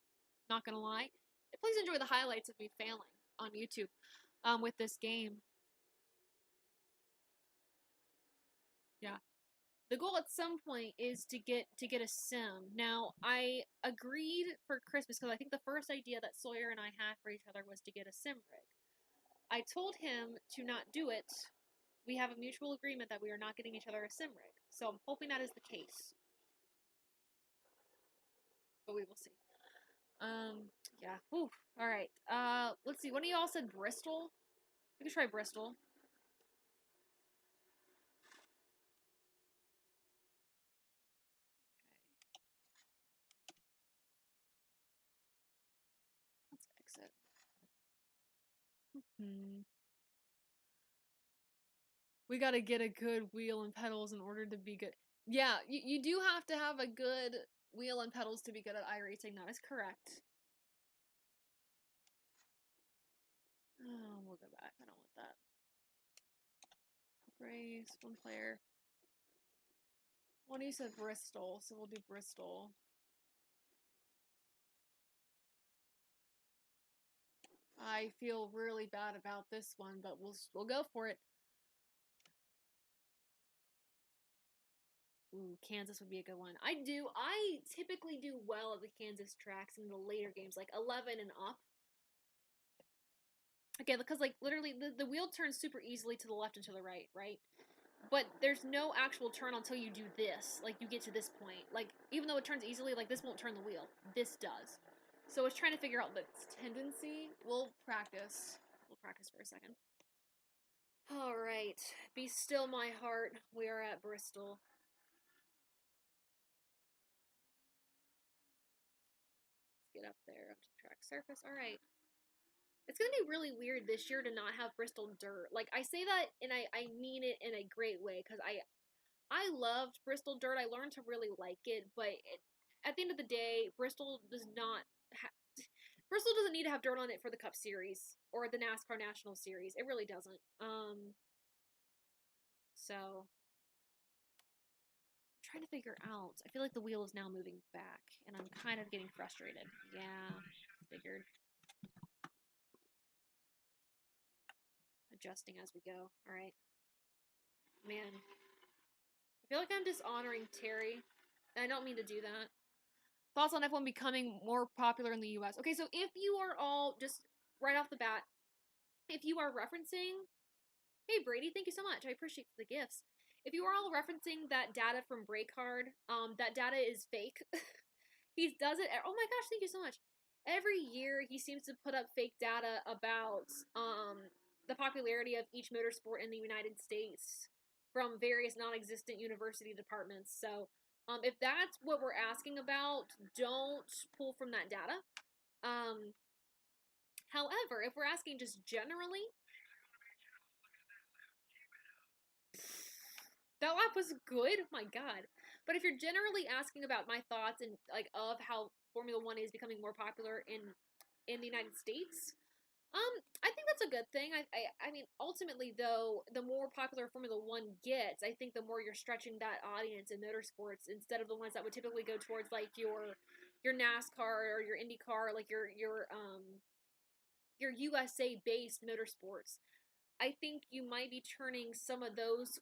Not going to lie. Please enjoy the highlights of me failing on YouTube with this game. Yeah. The goal at some point is to get a sim. Now, I agreed for Christmas because I think the first idea that Sawyer and I had for each other was to get a sim rig. I told him to not do it. We have a mutual agreement that we are not getting each other a sim rig. So I'm hoping that is the case. But we will see. Yeah. Whew. All right. Let's see. One of y'all said Bristol. We can try Bristol. Let's exit. We gotta get a good wheel and pedals in order to be good. Yeah, you do have to have a good wheel and pedals to be good at iRacing. That is correct. Oh, we'll go back. I don't want that. Grace, one player. Well, you said Bristol, so we'll do Bristol. I feel really bad about this one, but we'll go for it. Ooh, Kansas would be a good one. I typically do well at the Kansas tracks in the later games, like 11 and up. Again, because like literally the wheel turns super easily to the left and to the right, right? But there's no actual turn until you do this. Like you get to this point. Like even though it turns easily, like this won't turn the wheel. This does. So I was trying to figure out the tendency. We'll practice. We'll practice for a second. All right. Be still, my heart. We are at Bristol. Let's get up there up to the track surface. All right. It's going to be really weird this year to not have Bristol dirt. Like, I say that, and I mean it in a great way, because I loved Bristol dirt. I learned to really like it, but at the end of the day, Bristol does not Bristol doesn't need to have dirt on it for the Cup Series or the NASCAR National Series. It really doesn't. So I'm trying to figure out. I feel like the wheel is now moving back, and I'm kind of getting frustrated. Yeah, figured. Adjusting as we go. All right. Man, I feel like I'm dishonoring Terry. And I don't mean to do that. Thoughts on F1 becoming more popular in the US. Okay, so if you are all, just right off the bat, if you are referencing, hey Brady, thank you so much. I appreciate the gifts. If you are all referencing that data from Breakcard, that data is fake. He does it, oh my gosh, thank you so much. Every year he seems to put up fake data about the popularity of each motorsport in the United States from various non-existent university departments. So if that's what we're asking about, don't pull from that data. However, if we're asking just generally, that lap was good. Oh my god. But if you're generally asking about my thoughts and like of how Formula One is becoming more popular in the United States, I think that's a good thing. I mean, ultimately, though, the more popular Formula One gets, I think the more you're stretching that audience in motorsports instead of the ones that would typically go towards like your NASCAR or your IndyCar, like your USA based motorsports. I think you might be turning some of those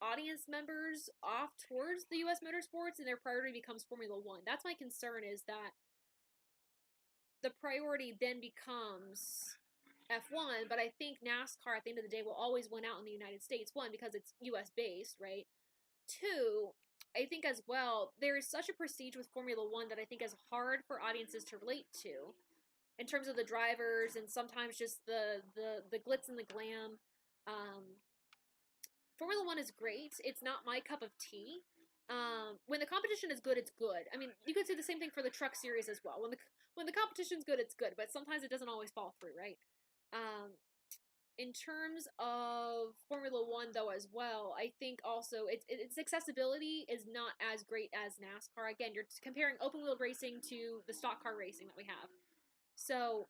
audience members off towards the US motorsports, and their priority becomes Formula One. That's my concern, is that the priority then becomes F1, but I think NASCAR at the end of the day will always win out in the United States. One, because it's US based, right? Two, I think as well, there is such a prestige with Formula One that I think is hard for audiences to relate to in terms of the drivers and sometimes just the glitz and the glam. Formula One is great. It's not my cup of tea. When the competition is good, it's good. I mean, you could say the same thing for the truck series as well. When the competition's good, it's good, but sometimes it doesn't always fall through, right? In terms of Formula One, though, as well, I think also its accessibility is not as great as NASCAR. Again, you're comparing open wheel racing to the stock car racing that we have. So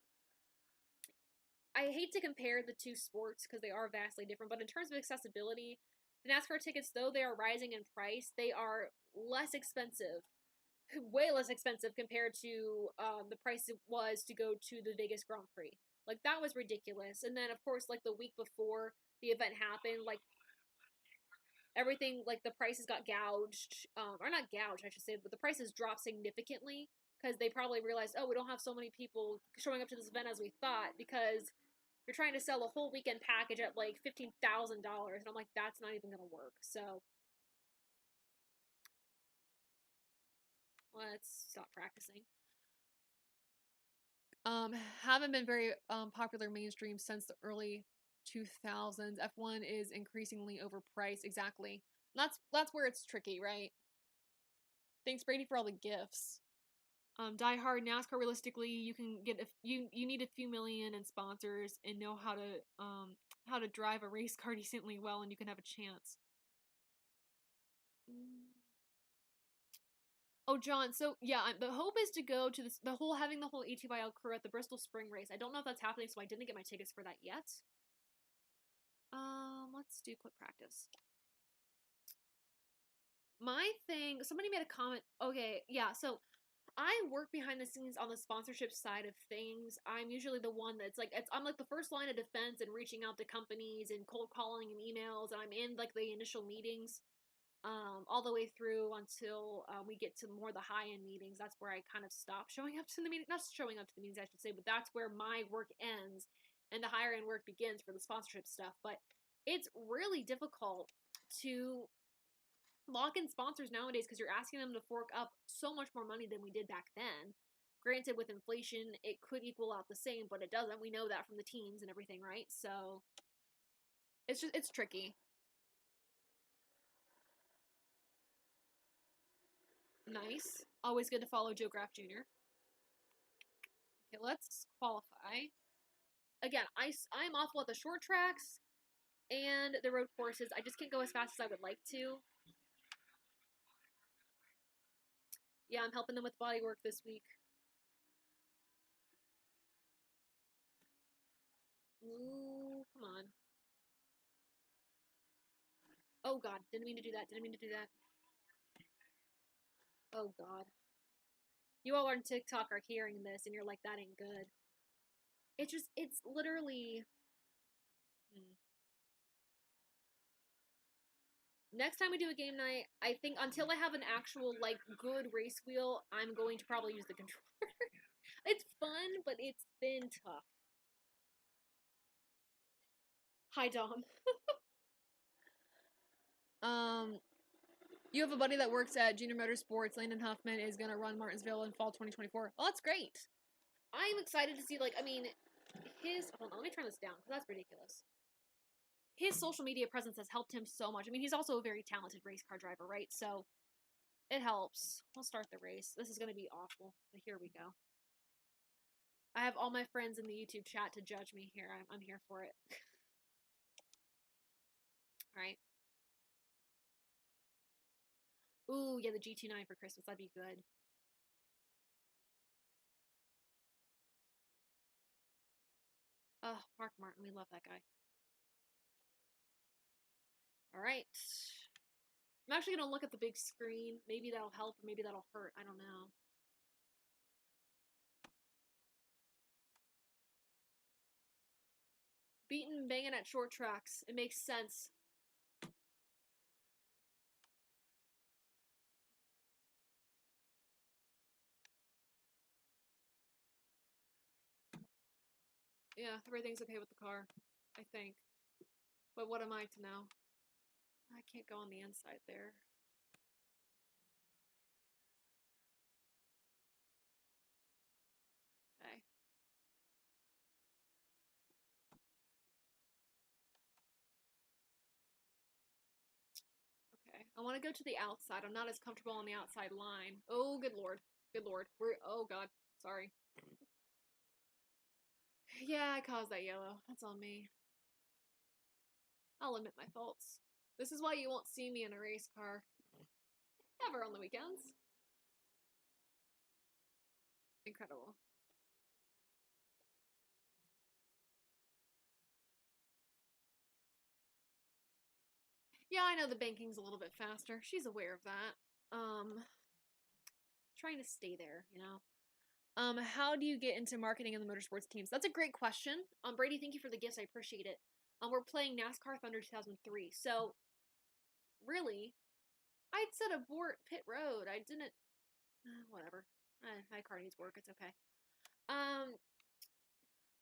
I hate to compare the two sports because they are vastly different, but in terms of accessibility, the NASCAR tickets, though they are rising in price, they are less expensive, way less expensive compared to the price it was to go to the Vegas Grand Prix. Like, that was ridiculous. And then, of course, like, the week before the event happened, like, everything, like, the prices got gouged, or not gouged, I should say, but the prices dropped significantly because they probably realized, oh, we don't have so many people showing up to this event as we thought, because you're trying to sell a whole weekend package at like $15,000, and I'm like, that's not even gonna work. So let's stop practicing. Haven't been very popular mainstream since the early 2000s. F1 is increasingly overpriced. Exactly. That's where it's tricky, right? Thanks, Brady, for all the gifts. Die Hard NASCAR, realistically, you can get you need a few million in sponsors and know how to drive a race car decently well, and you can have a chance. Oh, John. So yeah, the hope is to go to having the whole ATYL crew at the Bristol Spring Race. I don't know if that's happening, so I didn't get my tickets for that yet. Let's do quick practice. My thing. Somebody made a comment. Okay, yeah. So I work behind the scenes on the sponsorship side of things. I'm usually the one that's like, I'm like the first line of defense and reaching out to companies and cold calling and emails, and I'm in like the initial meetings, all the way through until we get to more the high end meetings. That's where I kind of stop showing up to the meeting, not showing up to the meetings, I should say, but that's where my work ends and the higher end work begins for the sponsorship stuff. But it's really difficult to lock in sponsors nowadays because you're asking them to fork up so much more money than we did back then. Granted, with inflation, it could equal out the same, but it doesn't. We know that from the teams and everything, right? So it's tricky. Nice. Always good to follow Joe Graff Jr. Okay, let's qualify. Again, I'm awful at the short tracks and the road courses. I just can't go as fast as I would like to. Yeah, I'm helping them with body work this week. Ooh, come on. Oh god, didn't mean to do that. Didn't mean to do that. Oh god. You all on TikTok are hearing this and you're like, that ain't good. It's literally. Hmm. Next time we do a game night, I think until I have an actual, like, good race wheel, I'm going to probably use the controller. It's fun, but it's been tough. Hi, Dom. You have a buddy that works at Junior Motorsports. Landon Huffman is going to run Martinsville in fall 2024. Well, that's great. I'm excited to see, like, I mean, hold on, let me turn this down, because that's ridiculous. His social media presence has helped him so much. I mean, he's also a very talented race car driver, right? So it helps. We'll start the race. This is going to be awful, but here we go. I have all my friends in the YouTube chat to judge me here. I'm here for it. All right. Ooh, yeah, the G29 for Christmas. That'd be good. Oh, Mark Martin. We love that guy. All right. I'm actually going to look at the big screen. Maybe that'll help or maybe that'll hurt. I don't know. Beating and banging at short tracks. It makes sense. Yeah, everything's okay with the car, I think. But what am I to know? I can't go on the inside there. Okay. Okay. I want to go to the outside. I'm not as comfortable on the outside line. Oh, good lord. Good lord. Oh god. Sorry. Yeah, I caused that yellow. That's on me. I'll admit my faults. This is why you won't see me in a race car. Ever on the weekends. Incredible. Yeah, I know the banking's a little bit faster. She's aware of that. Trying to stay there, you know. How do you get into marketing in the motorsports teams? That's a great question. Brady, thank you for the gifts. I appreciate it. We're playing NASCAR Thunder 2003. So, really, I'd said abort pit road. I didn't. Whatever. My car needs work. It's okay.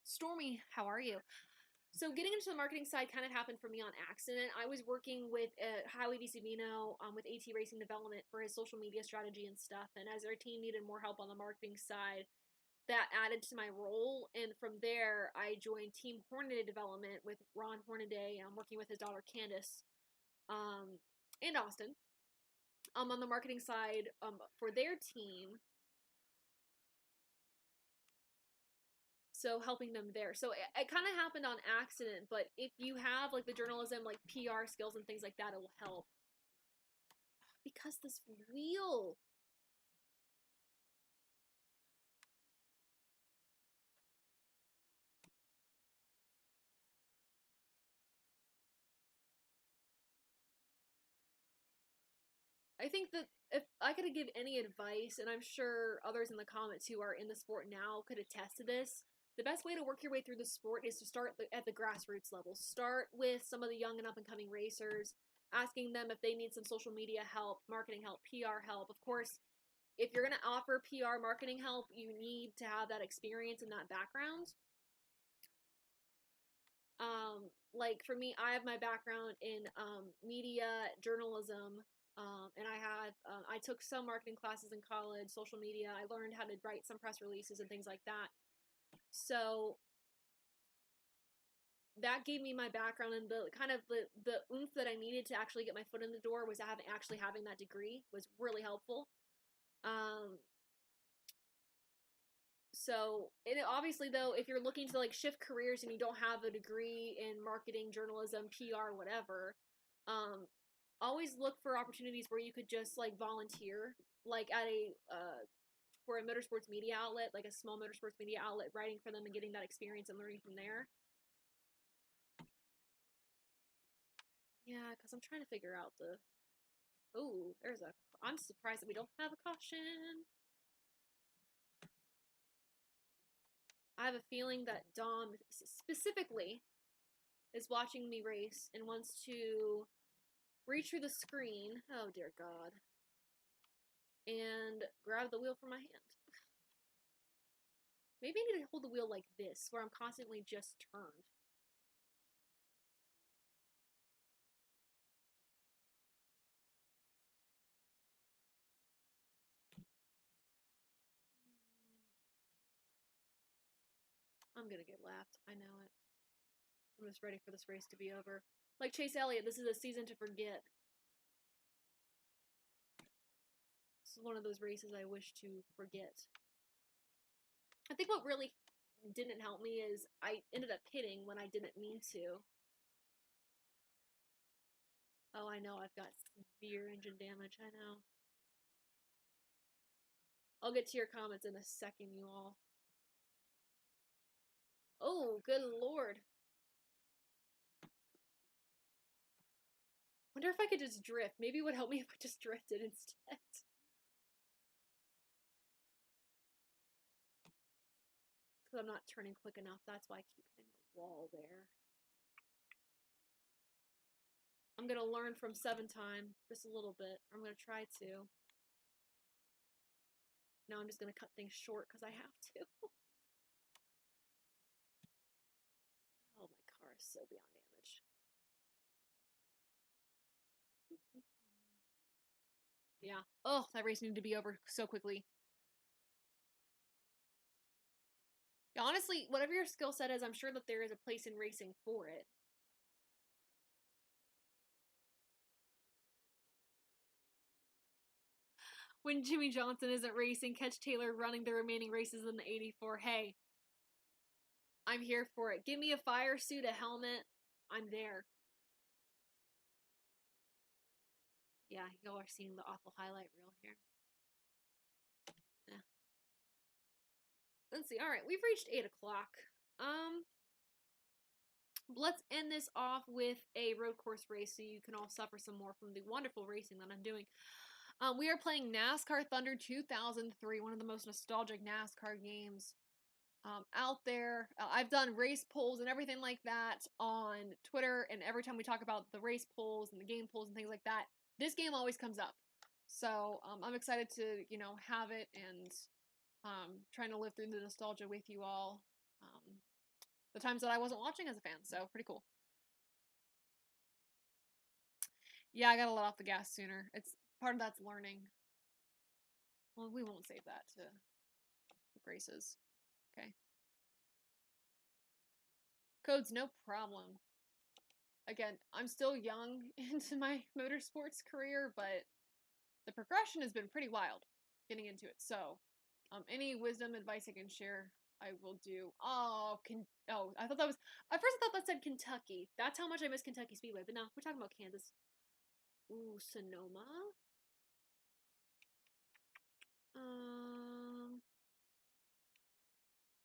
Stormy, how are you? So getting into the marketing side kind of happened for me on accident. I was working with Howie DiSavino with AT Racing Development for his social media strategy and stuff. And as our team needed more help on the marketing side, that added to my role. And from there, I joined Team Hornaday Development with Ron Hornaday. I'm working with his daughter Candace and Austin on the marketing side for their team. So helping them there. So it kind of happened on accident, but if you have like the journalism, like PR skills and things like that, it will help. Because this wheel. I think that if I could give any advice, and I'm sure others in the comments who are in the sport now could attest to this, the best way to work your way through the sport is to start at the grassroots level. Start with some of the young and up-and-coming racers, asking them if they need some social media help, marketing help, PR help. Of course, if you're going to offer PR marketing help, you need to have that experience and that background. Like for me, I have my background in media, journalism, and I took some marketing classes in college, social media. I learned how to write some press releases and things like that. So that gave me my background, and the kind of the oomph that I needed to actually get my foot in the door was having that degree was really helpful. So, obviously, though, if you're looking to like shift careers and you don't have a degree in marketing, journalism, PR, whatever, always look for opportunities where you could just like volunteer, like at for a motorsports media outlet, like a small motorsports media outlet, writing for them and getting that experience and learning from there. Yeah, because I'm trying to figure out the. Oh, I'm surprised that we don't have a caution. I have a feeling that Dom specifically is watching me race and wants to reach through the screen. Oh, dear God. And grab the wheel from my hand. Maybe I need to hold the wheel like this, where I'm constantly just turned. I'm gonna get lapped. I know it. I'm just ready for this race to be over. Like Chase Elliott, this is a season to forget. This is one of those races I wish to forget. I think what really didn't help me is I ended up pitting when I didn't mean to. Oh, I know, I've got severe engine damage, I know. I'll get to your comments in a second, you all. Oh, good lord. Wonder if I could just drift. Maybe it would help me if I just drifted instead. Because I'm not turning quick enough. That's why I keep hitting the wall there. I'm going to learn from 7-time just a little bit. I'm going to try to. Now I'm just going to cut things short because I have to. Oh, my car is so beyond damage. Yeah. Oh, that race needed to be over so quickly. Yeah, honestly, whatever your skill set is, I'm sure that there is a place in racing for it. When Jimmy Johnson isn't racing, catch Taylor running the remaining races in the 84. Hey, I'm here for it. Give me a fire suit, a helmet. I'm there. Yeah, y'all are seeing the awful highlight reel here. Yeah. Let's see. All right, we've reached 8 o'clock. Let's end this off with a road course race so you can all suffer some more from the wonderful racing that I'm doing. We are playing NASCAR Thunder 2003, one of the most nostalgic NASCAR games out there. I've done race polls and everything like that on Twitter, and every time we talk about the race polls and the game polls and things like that, this game always comes up. So I'm excited to, have it and trying to live through the nostalgia with you all. The times that I wasn't watching as a fan, so pretty cool. Yeah, I gotta let off the gas sooner. It's part of that's learning. Well, we won't save that to races. Okay. Codes, no problem. Again, I'm still young into my motorsports career, but the progression has been pretty wild getting into it. So, any wisdom, advice I can share, I will do. I thought at first I thought that said Kentucky. That's how much I miss Kentucky Speedway, but no, we're talking about Kansas. Ooh, Sonoma. I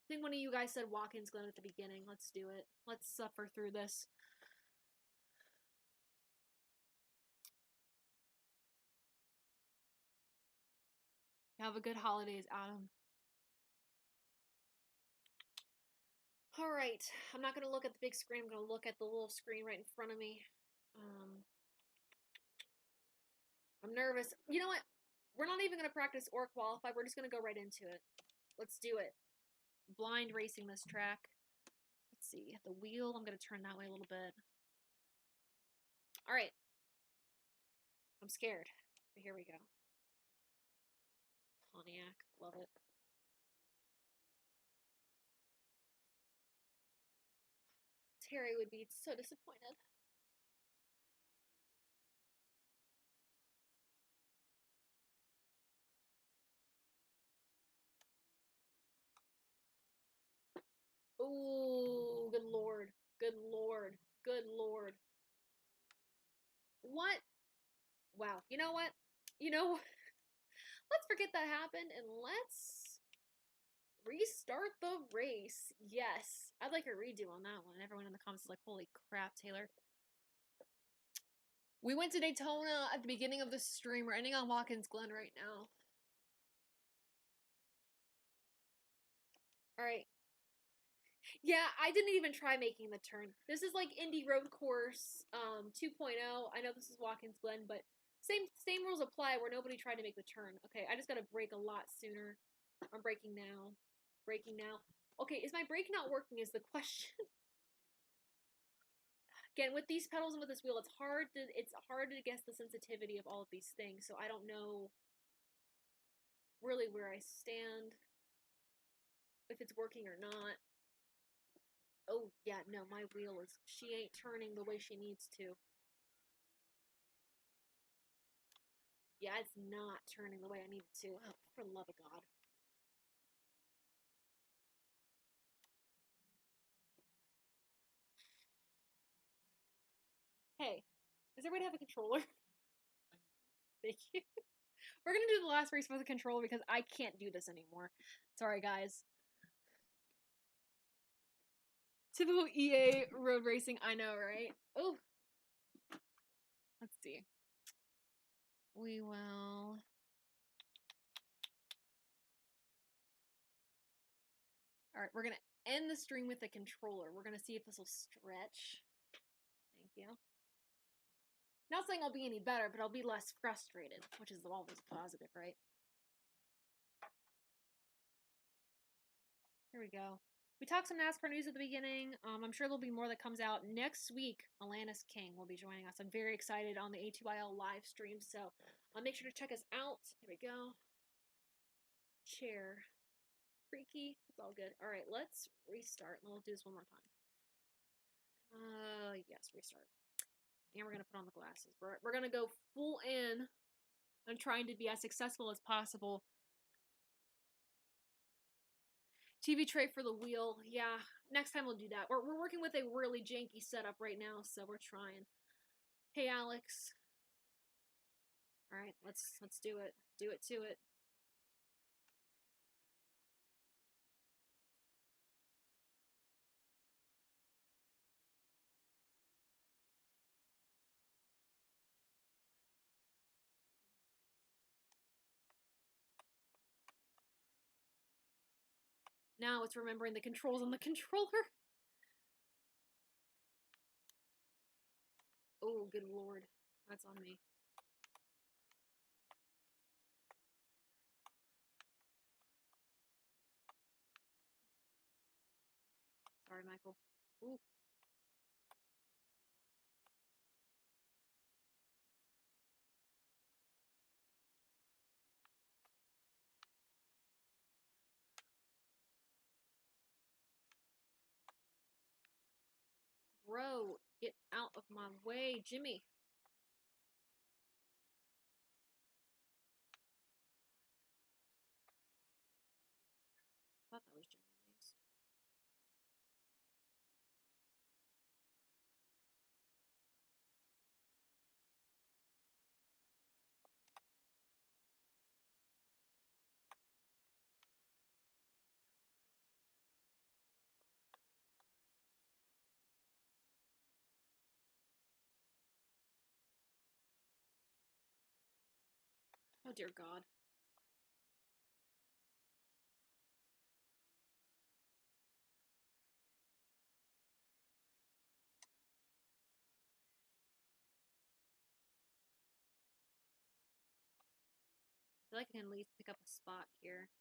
think one of you guys said Watkins Glen at the beginning. Let's do it. Let's suffer through this. Have a good holidays, Adam. All right, I'm not going to look at the big screen. I'm going to look at the little screen right in front of me. I'm nervous. You know what? We're not even going to practice or qualify. We're just going to go right into it. Let's do it. Blind racing this track. Let's see. The wheel, I'm going to turn that way a little bit. All right. I'm scared, but here we go. Pontiac, love it. Terry would be so disappointed. Oh, good lord. Good lord. Good lord. What? Wow. You know what? You know, let's forget that happened and let's restart the race. Yes. I'd like a redo on that one. Everyone in the comments is like, holy crap, Taylor. We went to Daytona at the beginning of the stream. We're ending on Watkins Glen right now. Alright. Yeah, I didn't even try making the turn. This is like Indy Road Course 2.0. I know this is Watkins Glen, but same rules apply where nobody tried to make the turn. Okay, I just gotta brake a lot sooner. I'm braking now. Braking now. Okay, is my brake not working is the question. Again, with these pedals and with this wheel, it's hard to guess the sensitivity of all of these things, so I don't know really where I stand, if it's working or not. Oh, yeah, no, my wheel is, she ain't turning the way she needs to. Yeah, it's not turning the way I need it to. Oh, for the love of God. Hey, does everybody have a controller? Thank you. We're gonna do the last race with a controller because I can't do this anymore. Sorry, guys. Typical EA road racing, I know, right? Oh. Let's see. We will... Alright, we're gonna end the stream with a controller. We're gonna see if this will stretch. Thank you. Not saying I'll be any better, but I'll be less frustrated, which is always positive, right? Here we go. We talked some NASCAR news at the beginning. I'm sure there'll be more that comes out next week. Alanis King will be joining us. I'm very excited on the ATYL live stream, so make sure to check us out. Here we go. Chair. Creaky. It's all good. All right, let's restart. We'll do this one more time. Yes, restart. And we're going to put on the glasses. We're going to go full in on trying to be as successful as possible. TV tray for the wheel. Yeah, next time we'll do that. We're working with a really janky setup right now, so we're trying. Hey, Alex. All right, let's do it. Do it to it. Now it's remembering the controls on the controller. Oh, good lord. That's on me. Sorry, Michael. Ooh. Bro, get out of my way, Jimmy. I thought that was Jimmy at least. Oh, dear God. feel like I can at least pick up a spot here.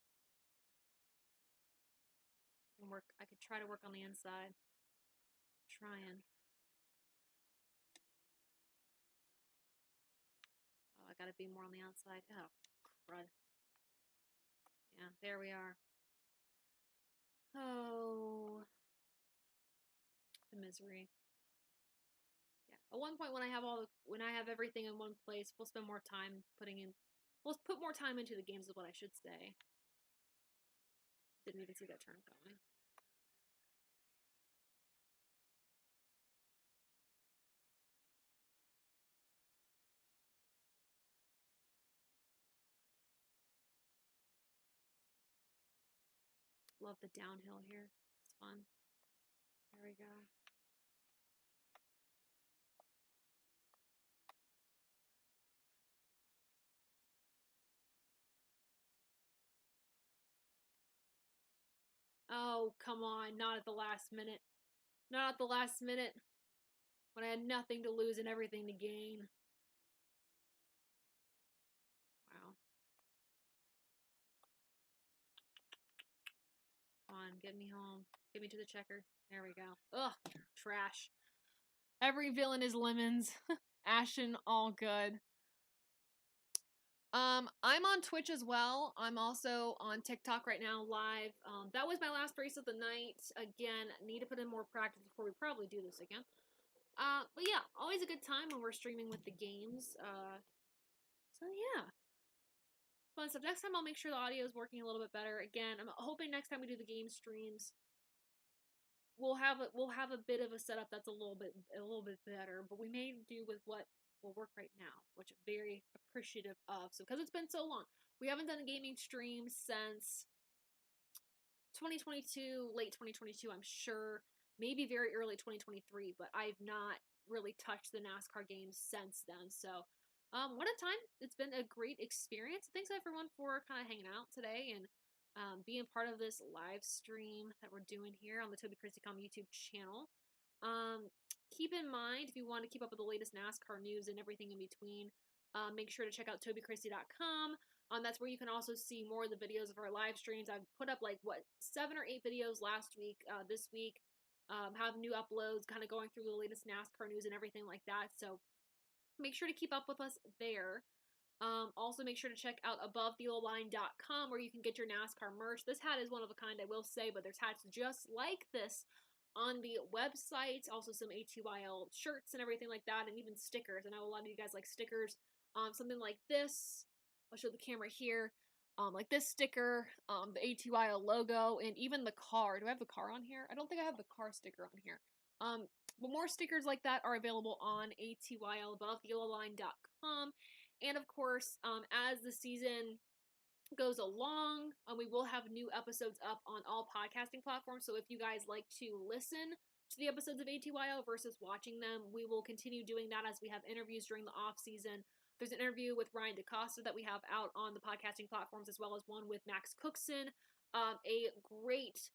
I could try to work on the inside. Trying. Oh, I gotta be more on the outside. Oh, crud. Yeah, there we are. Oh, the misery. Yeah. At one point, when I have everything in one place, we'll spend more time We'll put more time into the games, is what I should say. Didn't even see that turn going. Love the downhill here. It's fun. There we go. Oh, come on. Not at the last minute. Not at the last minute. When I had nothing to lose and everything to gain. Wow. Come on, get me home. Get me to the checker. There we go. Ugh, trash. Every villain is lemons. Ashen, all good. I'm on Twitch as well. I'm also on TikTok right now, live. That was my last race of the night. Again, need to put in more practice before we probably do this again. But yeah, always a good time when we're streaming with the games. So yeah. Fun stuff. Next time I'll make sure the audio is working a little bit better. Again, I'm hoping next time we do the game streams, we'll have a bit of a setup that's a little bit better, but we may do with what will work right now, which I'm very appreciative of. So because it's been so long, we haven't done a gaming stream since 2022, late 2022, I'm sure, maybe very early 2023, but I've not really touched the NASCAR games since then. So what a time. It's been a great experience. Thanks everyone for kind of hanging out today and being part of this live stream that we're doing here on the Toby Christie YouTube channel. Keep in mind, if you want to keep up with the latest NASCAR news and everything in between, make sure to check out tobychristie.com. That's where you can also see more of the videos of our live streams. I've put up 7 or 8 videos last week. This week, have new uploads, kind of going through the latest NASCAR news and everything like that. So make sure to keep up with us there. Also, make sure to check out AboveTheYellowLine.com where you can get your NASCAR merch. This hat is one of a kind, I will say, but there's hats just like this on the website. Also, some ATYL shirts and everything like that, and even stickers. I know a lot of you guys like stickers. Something like this. I'll show the camera here. Like this sticker, the ATYL logo, and even the car. Do I have the car on here? I don't think I have the car sticker on here. But more stickers like that are available on ATYL, AboveTheYellowLine.com. And of course, as the season goes along, we will have new episodes up on all podcasting platforms. So if you guys like to listen to the episodes of ATYL versus watching them, we will continue doing that as we have interviews during the off season. There's an interview with Ryan DeCosta that we have out on the podcasting platforms, as well as one with Max Cookson, a great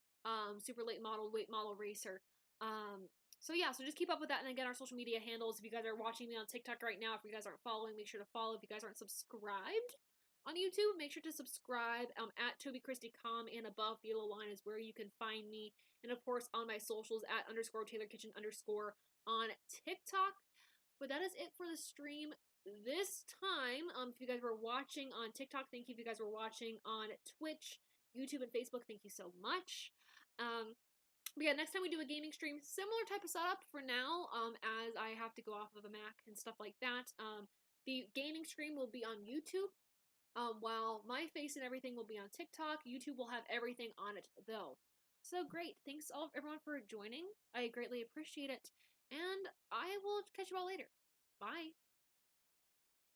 super weight model racer. So yeah, so just keep up with that. And again, our social media handles, if you guys are watching me on TikTok right now, if you guys aren't following, make sure to follow. If you guys aren't subscribed on YouTube, make sure to subscribe. At Toby Christie and Above the Yellow Line is where you can find me. And of course, on my socials at _TaylorKitchen_ on TikTok. But that is it for the stream this time. If you guys were watching on TikTok, thank you. If you guys were watching on Twitch, YouTube, and Facebook, thank you so much. But yeah, next time we do a gaming stream, similar type of setup for now, as I have to go off of a Mac and stuff like that. The gaming stream will be on YouTube, while my face and everything will be on TikTok. YouTube will have everything on it, though. So great. Thanks all everyone for joining. I greatly appreciate it. And I will catch you all later. Bye.